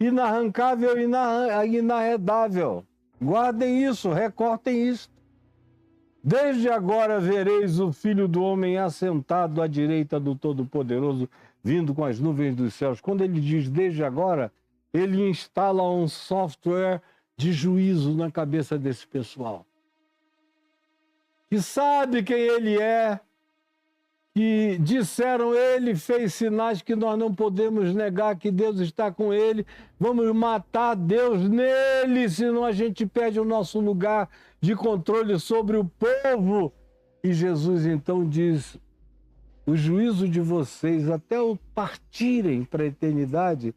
inarrancável e inarredável. Guardem isso, recortem isso. Desde agora vereis o Filho do Homem assentado à direita do Todo-Poderoso, vindo com as nuvens dos céus. Quando ele diz desde agora, ele instala um software de juízo na cabeça desse pessoal, que sabe quem ele é, que disseram ele fez sinais que nós não podemos negar que Deus está com ele. Vamos matar Deus nele, senão a gente perde o nosso lugar de controle sobre o povo. E Jesus então diz: o juízo de vocês até o partirem para a eternidade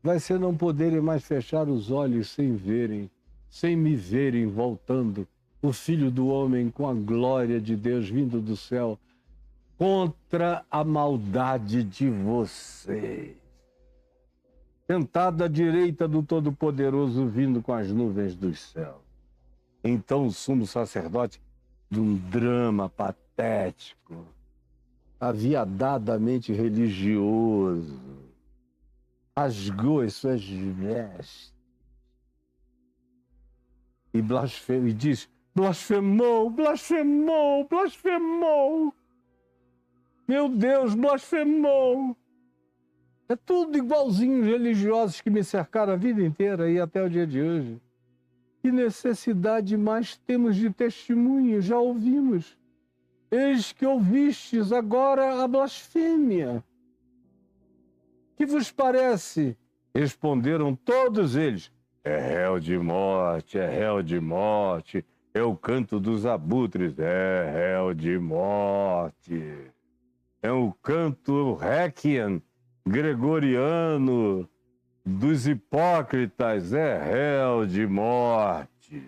vai ser não poderem mais fechar os olhos sem verem, sem me verem voltando, o Filho do Homem com a glória de Deus vindo do céu contra a maldade de vocês. Sentado à direita do Todo-Poderoso, vindo com as nuvens dos céus. Então o sumo sacerdote, de um drama patético, aviadadamente religioso, rasgou as suas vestes e blasfemou, e diz: blasfemou, blasfemou, blasfemou. Meu Deus, blasfemou. É tudo igualzinho os religiosos que me cercaram a vida inteira e até o dia de hoje. Que necessidade mais temos de testemunho? Já ouvimos. Eis que ouvistes agora a blasfêmia. Que vos parece? Responderam todos eles: é réu de morte, é réu de morte, é o canto dos abutres, é réu de morte. É o canto Requiem gregoriano dos hipócritas, é réu de morte.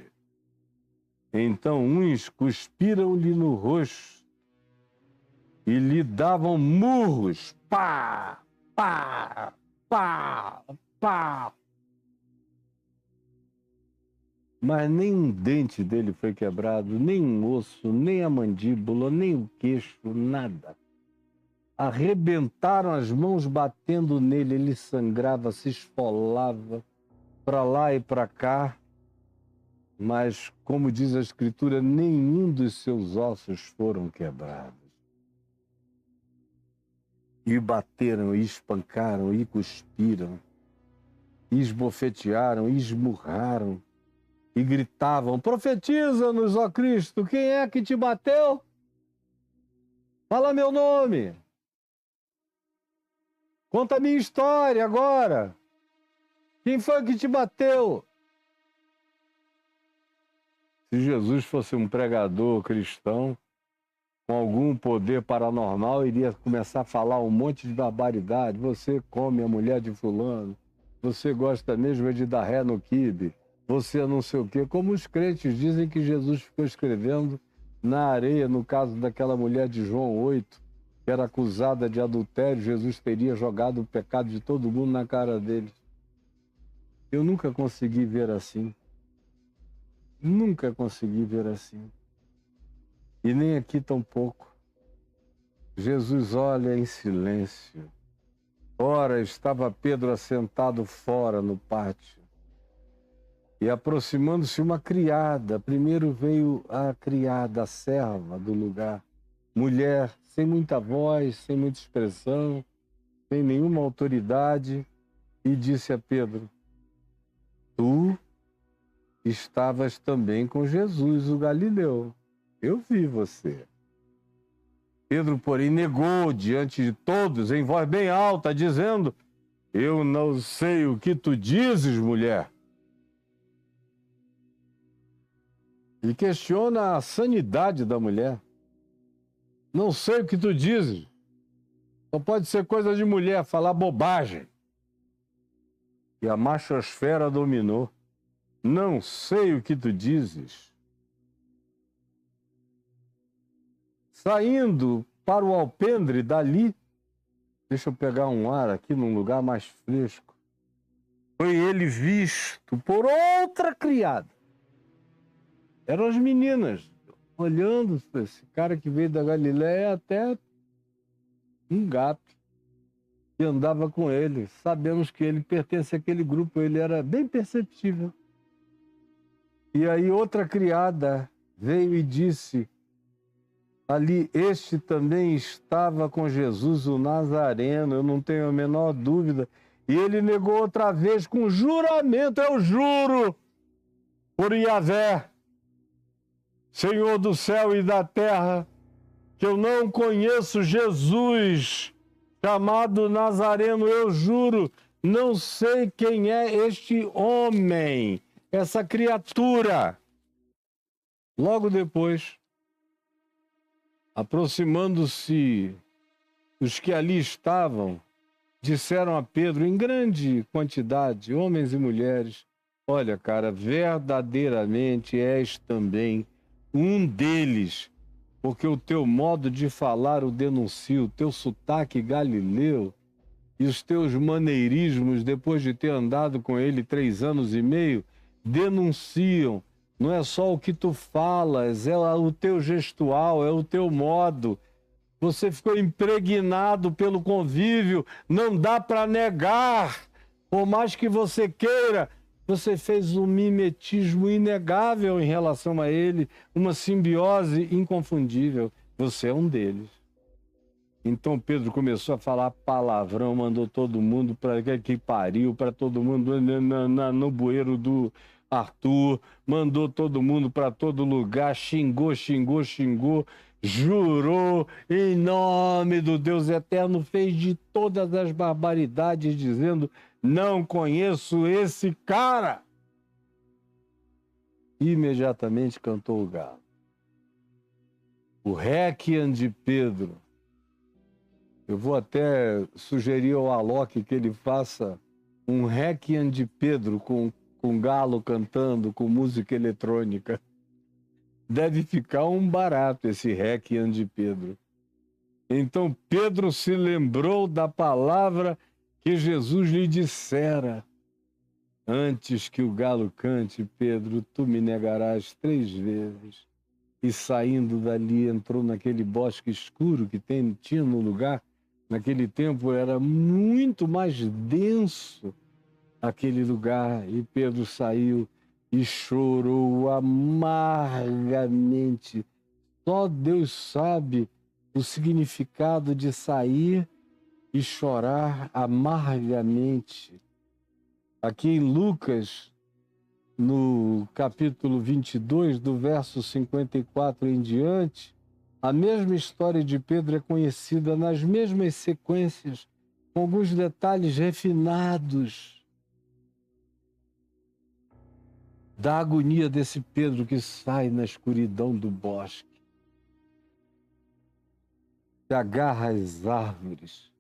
Então uns cuspiram-lhe no rosto e lhe davam murros, pá, pá, pá, pá. Mas nem um dente dele foi quebrado, nem um osso, nem a mandíbula, nem o queixo, nada. Arrebentaram as mãos batendo nele, ele sangrava, se esfolava para lá e para cá, mas, como diz a Escritura, nenhum dos seus ossos foram quebrados. E bateram, e espancaram, e cuspiram, e esbofetearam, e esmurraram, e gritavam: profetiza-nos, ó Cristo, quem é que te bateu? Fala meu nome. Conta a minha história agora. Quem foi que te bateu? Se Jesus fosse um pregador cristão, com algum poder paranormal, iria começar a falar um monte de barbaridade. Você come a mulher de fulano. Você gosta mesmo de dar ré no quibe. Você não sei o quê. Como os crentes dizem que Jesus ficou escrevendo na areia, no caso daquela mulher de João 8, que era acusada de adultério, Jesus teria jogado o pecado de todo mundo na cara deles. Eu nunca consegui ver assim. Nunca consegui ver assim. E nem aqui tampouco. Jesus olha em silêncio. Ora, estava Pedro assentado fora no pátio. E aproximando-se uma criada. Primeiro veio a criada, a serva do lugar. Mulher, sem muita voz, sem muita expressão, sem nenhuma autoridade, e disse a Pedro: tu estavas também com Jesus, o Galileu. Eu vi você. Pedro, porém, negou diante de todos, em voz bem alta, dizendo: eu não sei o que tu dizes, mulher. E questiona a sanidade da mulher. Não sei o que tu dizes. Só pode ser coisa de mulher, falar bobagem. E a machosfera dominou. Não sei o que tu dizes. Saindo para o alpendre dali, deixa eu pegar um ar aqui num lugar mais fresco, foi ele visto por outra criada. Eram as meninas, olhando para esse cara que veio da Galiléia, até um gato que andava com ele. Sabemos que ele pertence àquele grupo, ele era bem perceptível. E aí outra criada veio e disse, ali, este também estava com Jesus, o Nazareno, eu não tenho a menor dúvida. E ele negou outra vez com juramento, eu juro, por Yahvé, Senhor do céu e da terra, que eu não conheço Jesus, chamado Nazareno, eu juro, não sei quem é este homem, essa criatura. Logo depois, aproximando-se os que ali estavam, disseram a Pedro, em grande quantidade, homens e mulheres, olha, cara, verdadeiramente és também um deles, porque o teu modo de falar o denuncia, o teu sotaque galileu e os teus maneirismos, depois de ter andado com ele 3 anos e meio, denunciam. Não é só o que tu falas, é o teu gestual, é o teu modo. Você ficou impregnado pelo convívio, não dá para negar. Por mais que você queira, você fez um mimetismo inegável em relação a ele, uma simbiose inconfundível. Você é um deles. Então Pedro começou a falar palavrão, mandou todo mundo para que pariu, para todo mundo no bueiro do Arthur, mandou todo mundo para todo lugar, xingou, jurou em nome do Deus eterno, fez de todas as barbaridades, dizendo, não conheço esse cara. Imediatamente cantou o galo. O Réquiem de Pedro. Eu vou até sugerir ao Alok que ele faça um Réquiem de Pedro com galo cantando, com música eletrônica. Deve ficar um barato esse Réquiem de Pedro. Então Pedro se lembrou da palavra que Jesus lhe dissera. Antes que o galo cante, Pedro, tu me negarás 3 vezes. E saindo dali, entrou naquele bosque escuro que tinha no lugar. Naquele tempo era muito mais denso aquele lugar. E Pedro saiu e chorou amargamente. Só Deus sabe o significado de sair e chorar amargamente. Aqui em Lucas, no capítulo 22, do verso 54 em diante, a mesma história de Pedro é conhecida nas mesmas sequências, com alguns detalhes refinados da agonia desse Pedro que sai na escuridão do bosque, se agarra às árvores,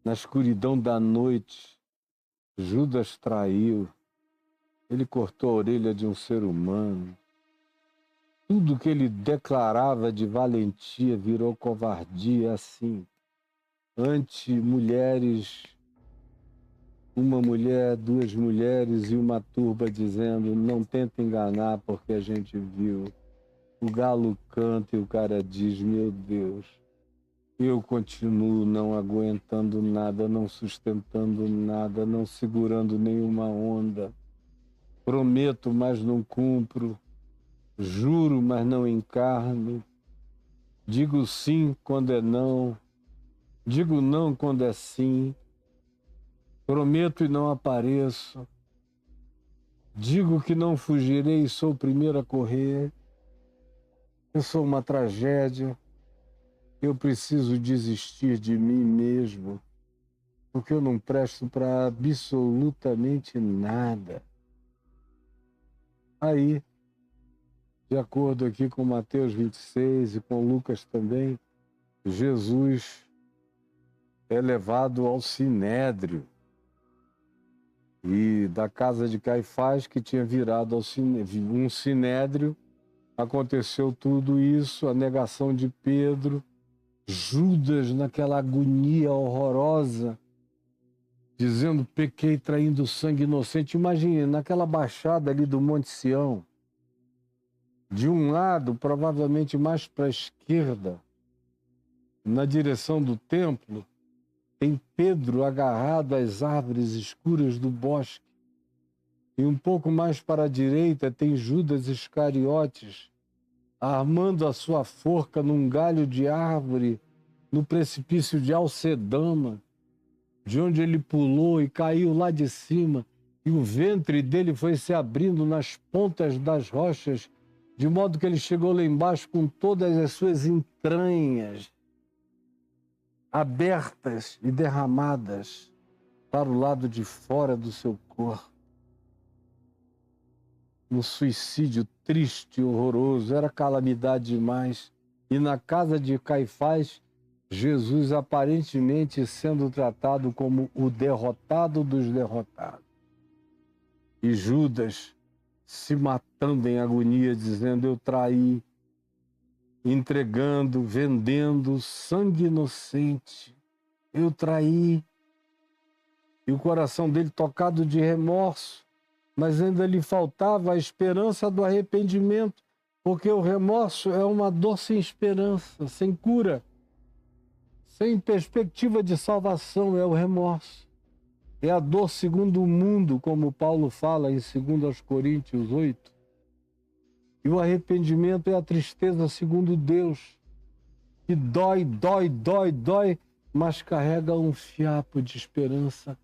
na escuridão da noite. Judas traiu, ele cortou a orelha de um ser humano. Tudo que ele declarava de valentia virou covardia, assim. Ante mulheres, uma mulher, 2 mulheres e uma turba dizendo, não tenta enganar porque a gente viu. O galo canta e o cara diz, meu Deus, eu continuo não aguentando nada, não sustentando nada, não segurando nenhuma onda. Prometo, mas não cumpro. Juro, mas não encarno. Digo sim quando é não. Digo não quando é sim. Prometo e não apareço. Digo que não fugirei e sou o primeiro a correr. Eu sou uma tragédia. Eu preciso desistir de mim mesmo, porque eu não presto para absolutamente nada. Aí, de acordo aqui com Mateus 26 e com Lucas também, Jesus é levado ao Sinédrio. E da casa de Caifás, que tinha virado um sinédrio, aconteceu tudo isso, a negação de Pedro, Judas naquela agonia horrorosa, dizendo, pequei traindo sangue inocente. Imagine, naquela baixada ali do Monte Sião, de um lado, provavelmente mais para a esquerda, na direção do templo, tem Pedro agarrado às árvores escuras do bosque. E um pouco mais para a direita tem Judas Iscariotes, armando a sua forca num galho de árvore, no precipício de Alcedama, de onde ele pulou e caiu lá de cima, e o ventre dele foi se abrindo nas pontas das rochas, de modo que ele chegou lá embaixo com todas as suas entranhas abertas e derramadas para o lado de fora do seu corpo. Um suicídio triste e horroroso, era calamidade demais. E na casa de Caifás, Jesus aparentemente sendo tratado como o derrotado dos derrotados. E Judas se matando em agonia, dizendo: eu traí, entregando, vendendo sangue inocente. Eu traí. E o coração dele tocado de remorso, mas ainda lhe faltava a esperança do arrependimento, porque o remorso é uma dor sem esperança, sem cura, sem perspectiva de salvação. É o remorso. É a dor segundo o mundo, como Paulo fala em 2 Coríntios 8. E o arrependimento é a tristeza segundo Deus, que dói, dói, dói, dói, mas carrega um fiapo de esperança,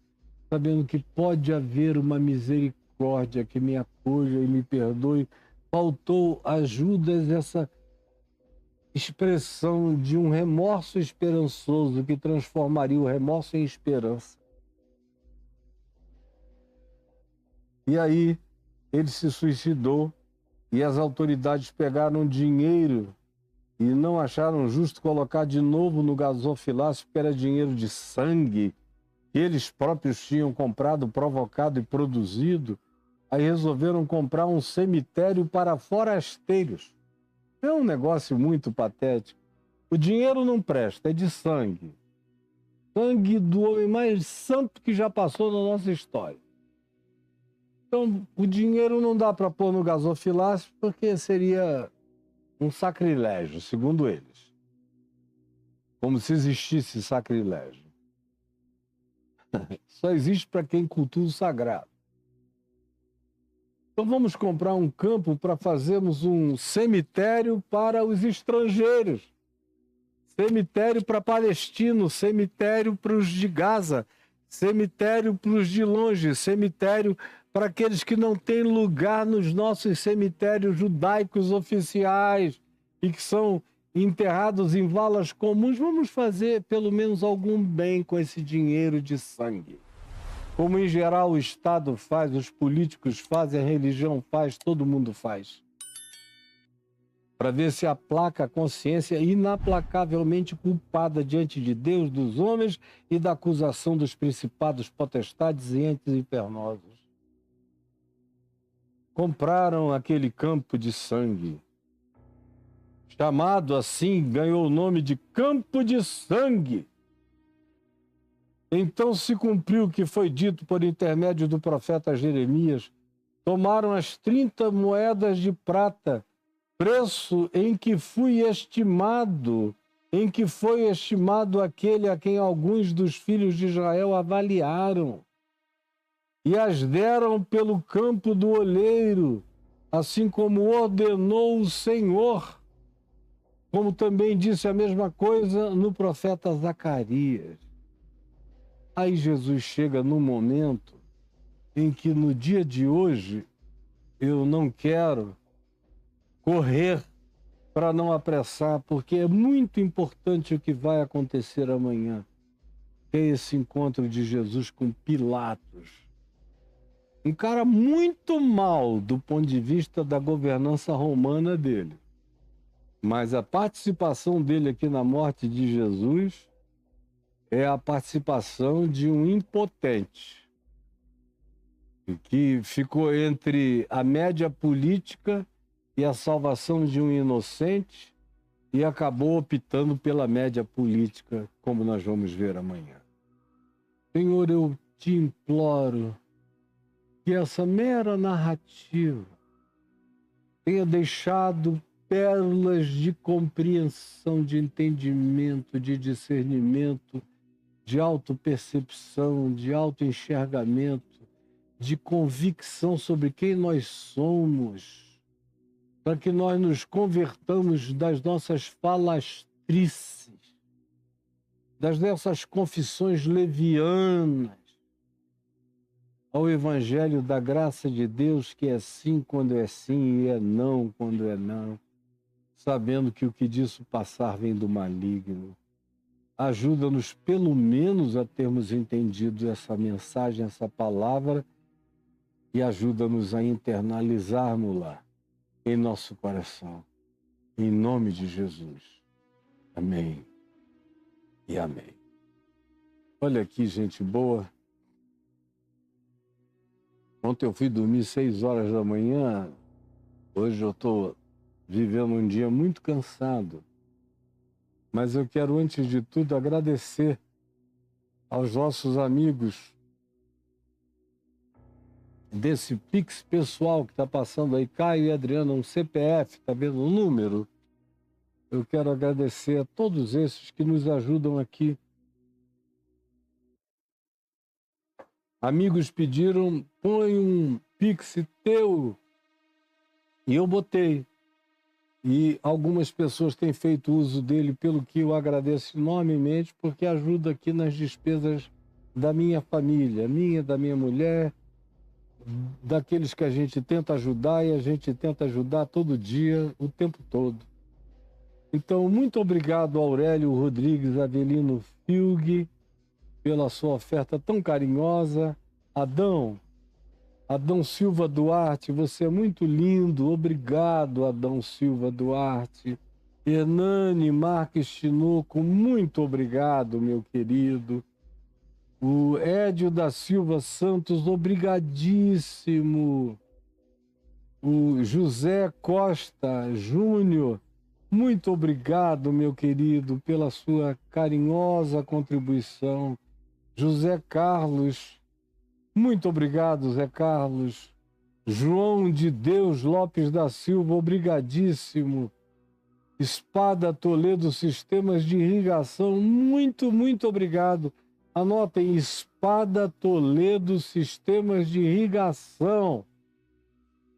sabendo que pode haver uma misericórdia que me acolha e me perdoe. Faltou a Judas essa expressão de um remorso esperançoso que transformaria o remorso em esperança. E aí ele se suicidou e as autoridades pegaram dinheiro e não acharam justo colocar de novo no gasofilácio, porque era dinheiro de sangue que eles próprios tinham comprado, provocado e produzido. Aí resolveram comprar um cemitério para forasteiros. É um negócio muito patético. O dinheiro não presta, é de sangue. Sangue do homem mais santo que já passou na nossa história. Então, o dinheiro não dá para pôr no gasofilácio porque seria um sacrilégio, segundo eles. Como se existisse sacrilégio. Só existe para quem cultua o sagrado. Então vamos comprar um campo para fazermos um cemitério para os estrangeiros. Cemitério para palestinos, cemitério para os de Gaza, cemitério para os de longe, cemitério para aqueles que não têm lugar nos nossos cemitérios judaicos oficiais e que são enterrados em valas comuns. Vamos fazer pelo menos algum bem com esse dinheiro de sangue. Como em geral o Estado faz, os políticos fazem, a religião faz, todo mundo faz. Para ver se aplaca a consciência inaplacavelmente culpada diante de Deus, dos homens e da acusação dos principados, potestades e entes infernosos. Compraram aquele campo de sangue. Chamado assim, ganhou o nome de Campo de Sangue. Então se cumpriu o que foi dito por intermédio do profeta Jeremias. Tomaram as 30 moedas de prata, preço em que foi estimado aquele a quem alguns dos filhos de Israel avaliaram, e as deram pelo campo do oleiro, assim como ordenou o Senhor, como também disse a mesma coisa no profeta Zacarias. Aí Jesus chega no momento em que no dia de hoje eu não quero correr para não apressar, porque é muito importante o que vai acontecer amanhã. É esse encontro de Jesus com Pilatos. Um cara muito mal do ponto de vista da governança romana dele. Mas a participação dele aqui na morte de Jesus é a participação de um impotente que ficou entre a média política e a salvação de um inocente e acabou optando pela média política, como nós vamos ver amanhã. Senhor, eu te imploro que essa mera narrativa tenha deixado pérolas de compreensão, de entendimento, de discernimento, de autopercepção, de autoenxergamento, de convicção sobre quem nós somos, para que nós nos convertamos das nossas falastrices, das nossas confissões levianas, ao Evangelho da graça de Deus, que é sim quando é sim e é não quando é não, sabendo que o que disso passar vem do maligno. Ajuda-nos pelo menos a termos entendido essa mensagem, essa palavra, e ajuda-nos a internalizarmos-la em nosso coração. Em nome de Jesus. Amém e amém. Olha aqui, gente boa. Ontem eu fui dormir 6 horas da manhã. Hoje eu estou vivendo um dia muito cansado. Mas eu quero, antes de tudo, agradecer aos nossos amigos desse Pix pessoal que está passando aí, Caio e Adriana, um CPF, está vendo o número? Eu quero agradecer a todos esses que nos ajudam aqui. Amigos pediram, põe um Pix teu, e eu botei. E algumas pessoas têm feito uso dele, pelo que eu agradeço enormemente, porque ajuda aqui nas despesas da minha família, minha, da minha mulher, daqueles que a gente tenta ajudar, e a gente tenta ajudar todo dia, o tempo todo. Então, muito obrigado, Aurélio Rodrigues Avelino Filg, pela sua oferta tão carinhosa. Adão Silva Duarte, você é muito lindo. Obrigado, Adão Silva Duarte. Hernani Marques Tinoco, muito obrigado, meu querido. O Édio da Silva Santos, obrigadíssimo. O José Costa Júnior, muito obrigado, meu querido, pela sua carinhosa contribuição. José Carlos, muito obrigado, Zé Carlos. João de Deus Lopes da Silva, obrigadíssimo. Espada Toledo Sistemas de Irrigação, muito, muito obrigado. Anotem, Espada Toledo Sistemas de Irrigação.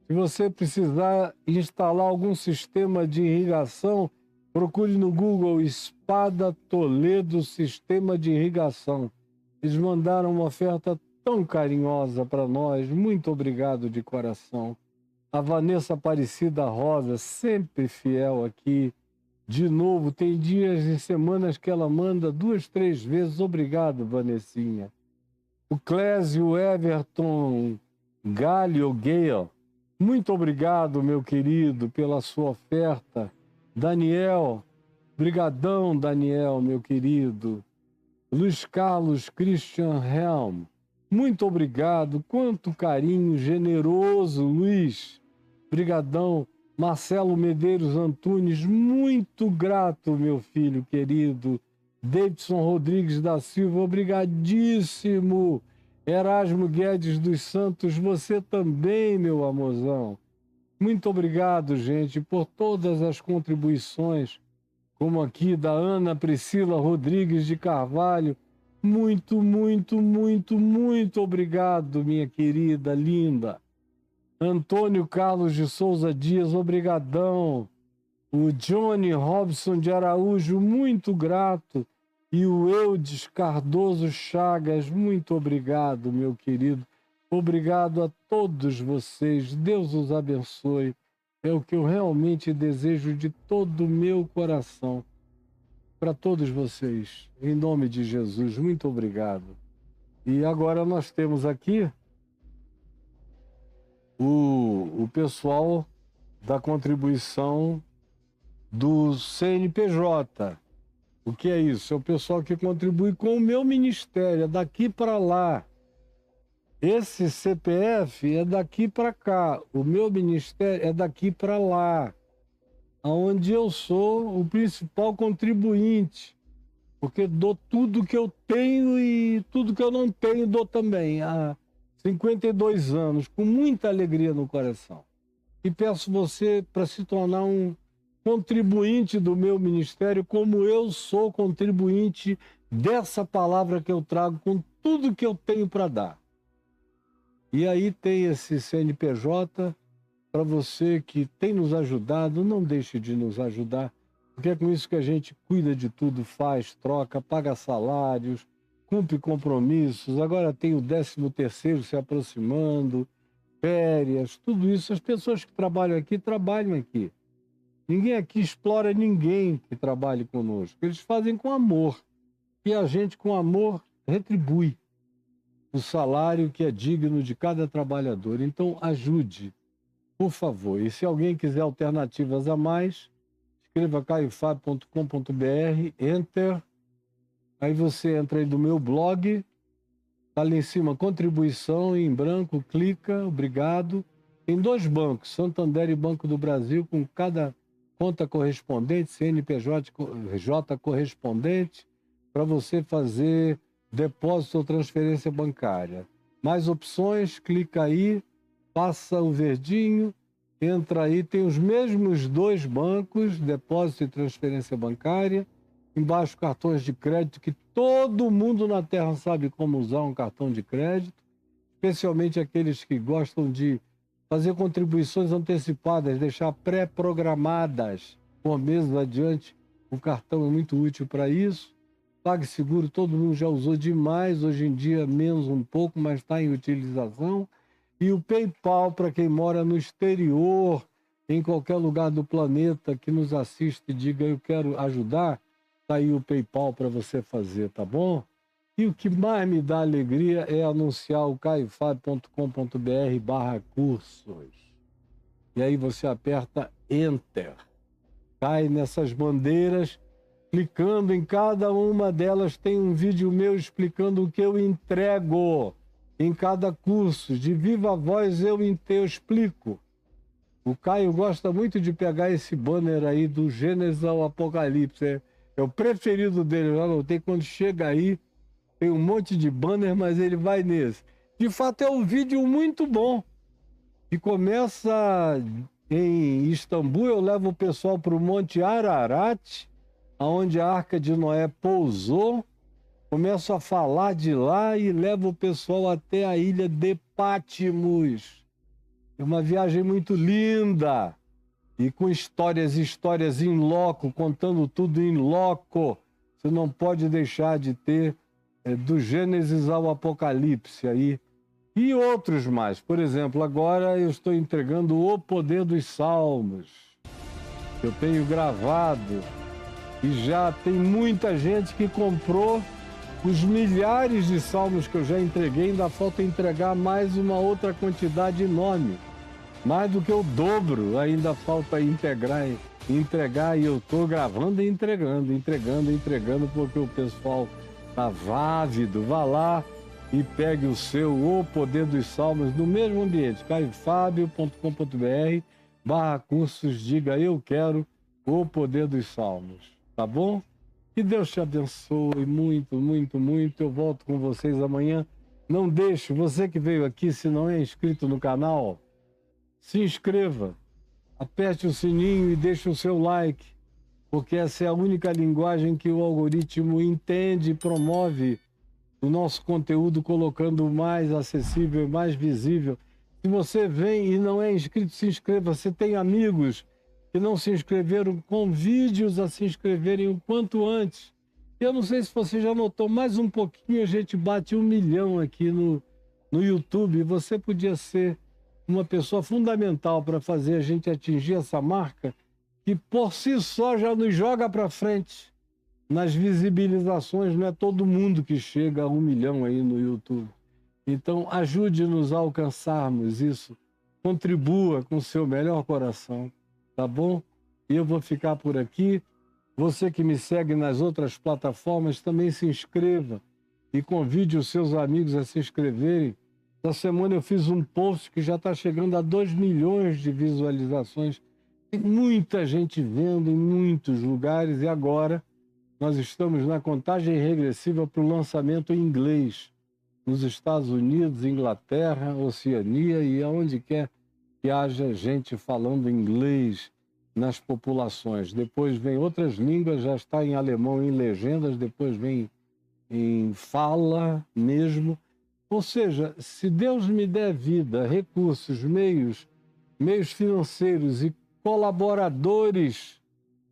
Se você precisar instalar algum sistema de irrigação, procure no Google Espada Toledo Sistema de Irrigação. Eles mandaram uma oferta tão carinhosa para nós. Muito obrigado de coração. A Vanessa Aparecida Rosa, sempre fiel aqui. De novo, tem dias e semanas que ela manda 2, 3 vezes. Obrigado, Vanessinha. O Clésio Everton Galho Gale, muito obrigado, meu querido, pela sua oferta. Daniel, brigadão, Daniel, meu querido. Luiz Carlos Christian Helm, muito obrigado. Quanto carinho generoso, Luiz. Brigadão. Marcelo Medeiros Antunes, muito grato, meu filho querido. Davidson Rodrigues da Silva, obrigadíssimo. Erasmo Guedes dos Santos, você também, meu amorzão. Muito obrigado, gente, por todas as contribuições, como aqui da Ana Priscila Rodrigues de Carvalho. Muito, muito, muito, muito obrigado, minha querida, linda. Antônio Carlos de Souza Dias, obrigadão. O Johnny Robson de Araújo, muito grato. E o Eudes Cardoso Chagas, muito obrigado, meu querido. Obrigado a todos vocês. Deus os abençoe. É o que eu realmente desejo de todo o meu coração. Para todos vocês, em nome de Jesus, muito obrigado. E agora nós temos aqui o pessoal da contribuição do CNPJ. O que é isso? É o pessoal que contribui com o meu ministério, é daqui para lá. Esse CPF é daqui para cá, o meu ministério é daqui para lá, onde eu sou o principal contribuinte, porque dou tudo que eu tenho e tudo que eu não tenho dou também. Há 52 anos, com muita alegria no coração. E peço você para se tornar um contribuinte do meu ministério, como eu sou contribuinte dessa palavra que eu trago com tudo que eu tenho para dar. E aí tem esse CNPJ para você que tem nos ajudado, não deixe de nos ajudar, porque é com isso que a gente cuida de tudo, faz, troca, paga salários, cumpre compromissos, agora tem o 13º se aproximando, férias, tudo isso. As pessoas que trabalham aqui. Ninguém aqui explora ninguém que trabalhe conosco. Eles fazem com amor. E a gente, com amor, retribui o salário que é digno de cada trabalhador. Então, ajude, por favor. E se alguém quiser alternativas a mais, escreva caiofab.com.br, enter. Aí você entra aí do meu blog, tá ali em cima, contribuição, em branco, clica, obrigado. Tem 2 bancos, Santander e Banco do Brasil, com cada conta correspondente, CNPJ correspondente, para você fazer depósito ou transferência bancária. Mais opções, clica aí, passa o verdinho, entra aí, tem os mesmos 2 bancos, depósito e transferência bancária. Embaixo, cartões de crédito, que todo mundo na Terra sabe como usar um cartão de crédito, especialmente aqueles que gostam de fazer contribuições antecipadas, deixar pré-programadas por meses adiante. O cartão é muito útil para isso. PagSeguro, todo mundo já usou demais, hoje em dia menos um pouco, mas está em utilização. E o PayPal, para quem mora no exterior, em qualquer lugar do planeta que nos assiste e diga eu quero ajudar, tá aí o PayPal para você fazer, tá bom? E o que mais me dá alegria é anunciar o caiofab.com.br/cursos. E aí você aperta Enter. Cai nessas bandeiras, clicando em cada uma delas tem um vídeo meu explicando o que eu entrego em cada curso. De viva voz eu explico. O Caio gosta muito de pegar esse banner aí do Gênesis ao Apocalipse. É o preferido dele. Eu anotei, quando chega aí, tem um monte de banner, mas ele vai nesse. De fato, é um vídeo muito bom. Que começa em Istambul, eu levo o pessoal para o Monte Ararat, onde a Arca de Noé pousou. Começo a falar de lá e levo o pessoal até a ilha de Patmos. É uma viagem muito linda. E com histórias em loco, contando tudo em loco. Você não pode deixar de ter do Gênesis ao Apocalipse aí. E outros mais. Por exemplo, agora eu estou entregando O Poder dos Salmos. Eu tenho gravado e já tem muita gente que comprou os milhares de salmos que eu já entreguei. Ainda falta entregar mais uma outra quantidade enorme. Mais do que o dobro ainda falta entregar, e eu estou gravando e entregando, porque o pessoal está vávido. Vá lá e pegue o seu O Poder dos Salmos no mesmo ambiente, caiofabio.com.br/cursos, diga eu quero O Poder dos Salmos, tá bom? Que Deus te abençoe muito, muito, muito. Eu volto com vocês amanhã. Não deixe, você que veio aqui, se não é inscrito no canal, se inscreva, aperte o sininho e deixe o seu like, porque essa é a única linguagem que o algoritmo entende e promove o nosso conteúdo, colocando mais acessível, mais visível. Se você vem e não é inscrito, se inscreva. Você tem amigos que não se inscreveram, convide-os a se inscreverem o quanto antes. Eu não sei se você já notou, mais um pouquinho a gente bate 1 milhão aqui no YouTube. Você podia ser uma pessoa fundamental para fazer a gente atingir essa marca, que por si só já nos joga para frente nas visibilizações. Não é todo mundo que chega a 1 milhão aí no YouTube. Então, ajude-nos a alcançarmos isso. Contribua com o seu melhor coração, tá bom? E eu vou ficar por aqui. Você que me segue nas outras plataformas, também se inscreva e convide os seus amigos a se inscreverem. Essa semana eu fiz um post que já está chegando a 2 milhões de visualizações. Tem muita gente vendo em muitos lugares e agora nós estamos na contagem regressiva para o lançamento em inglês nos Estados Unidos, Inglaterra, Oceania e aonde quer que haja gente falando inglês nas populações. Depois vem outras línguas, já está em alemão em legendas, depois vem em fala mesmo. Ou seja, se Deus me der vida, recursos, meios financeiros e colaboradores,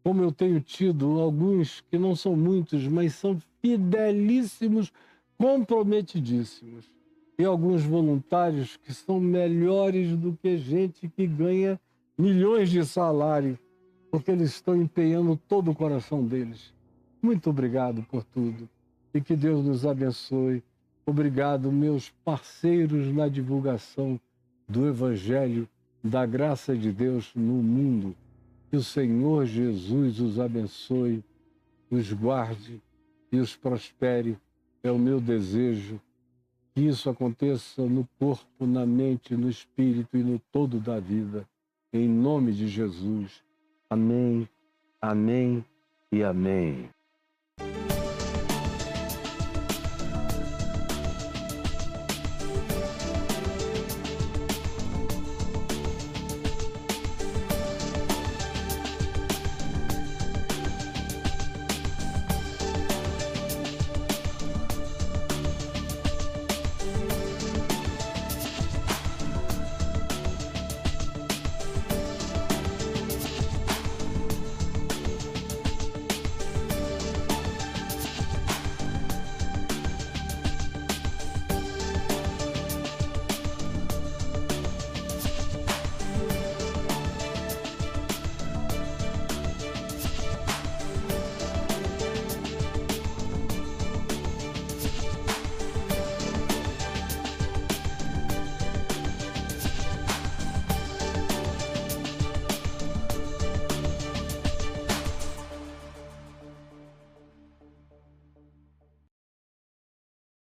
como eu tenho tido, alguns que não são muitos, mas são fidelíssimos, comprometidíssimos, e alguns voluntários que são melhores do que gente que ganha milhões de salário, porque eles estão empenhando todo o coração deles. Muito obrigado por tudo e que Deus nos abençoe. Obrigado, meus parceiros na divulgação do Evangelho, da graça de Deus no mundo. Que o Senhor Jesus os abençoe, os guarde e os prospere. É o meu desejo que isso aconteça no corpo, na mente, no espírito e no todo da vida. Em nome de Jesus. Amém, amém e amém.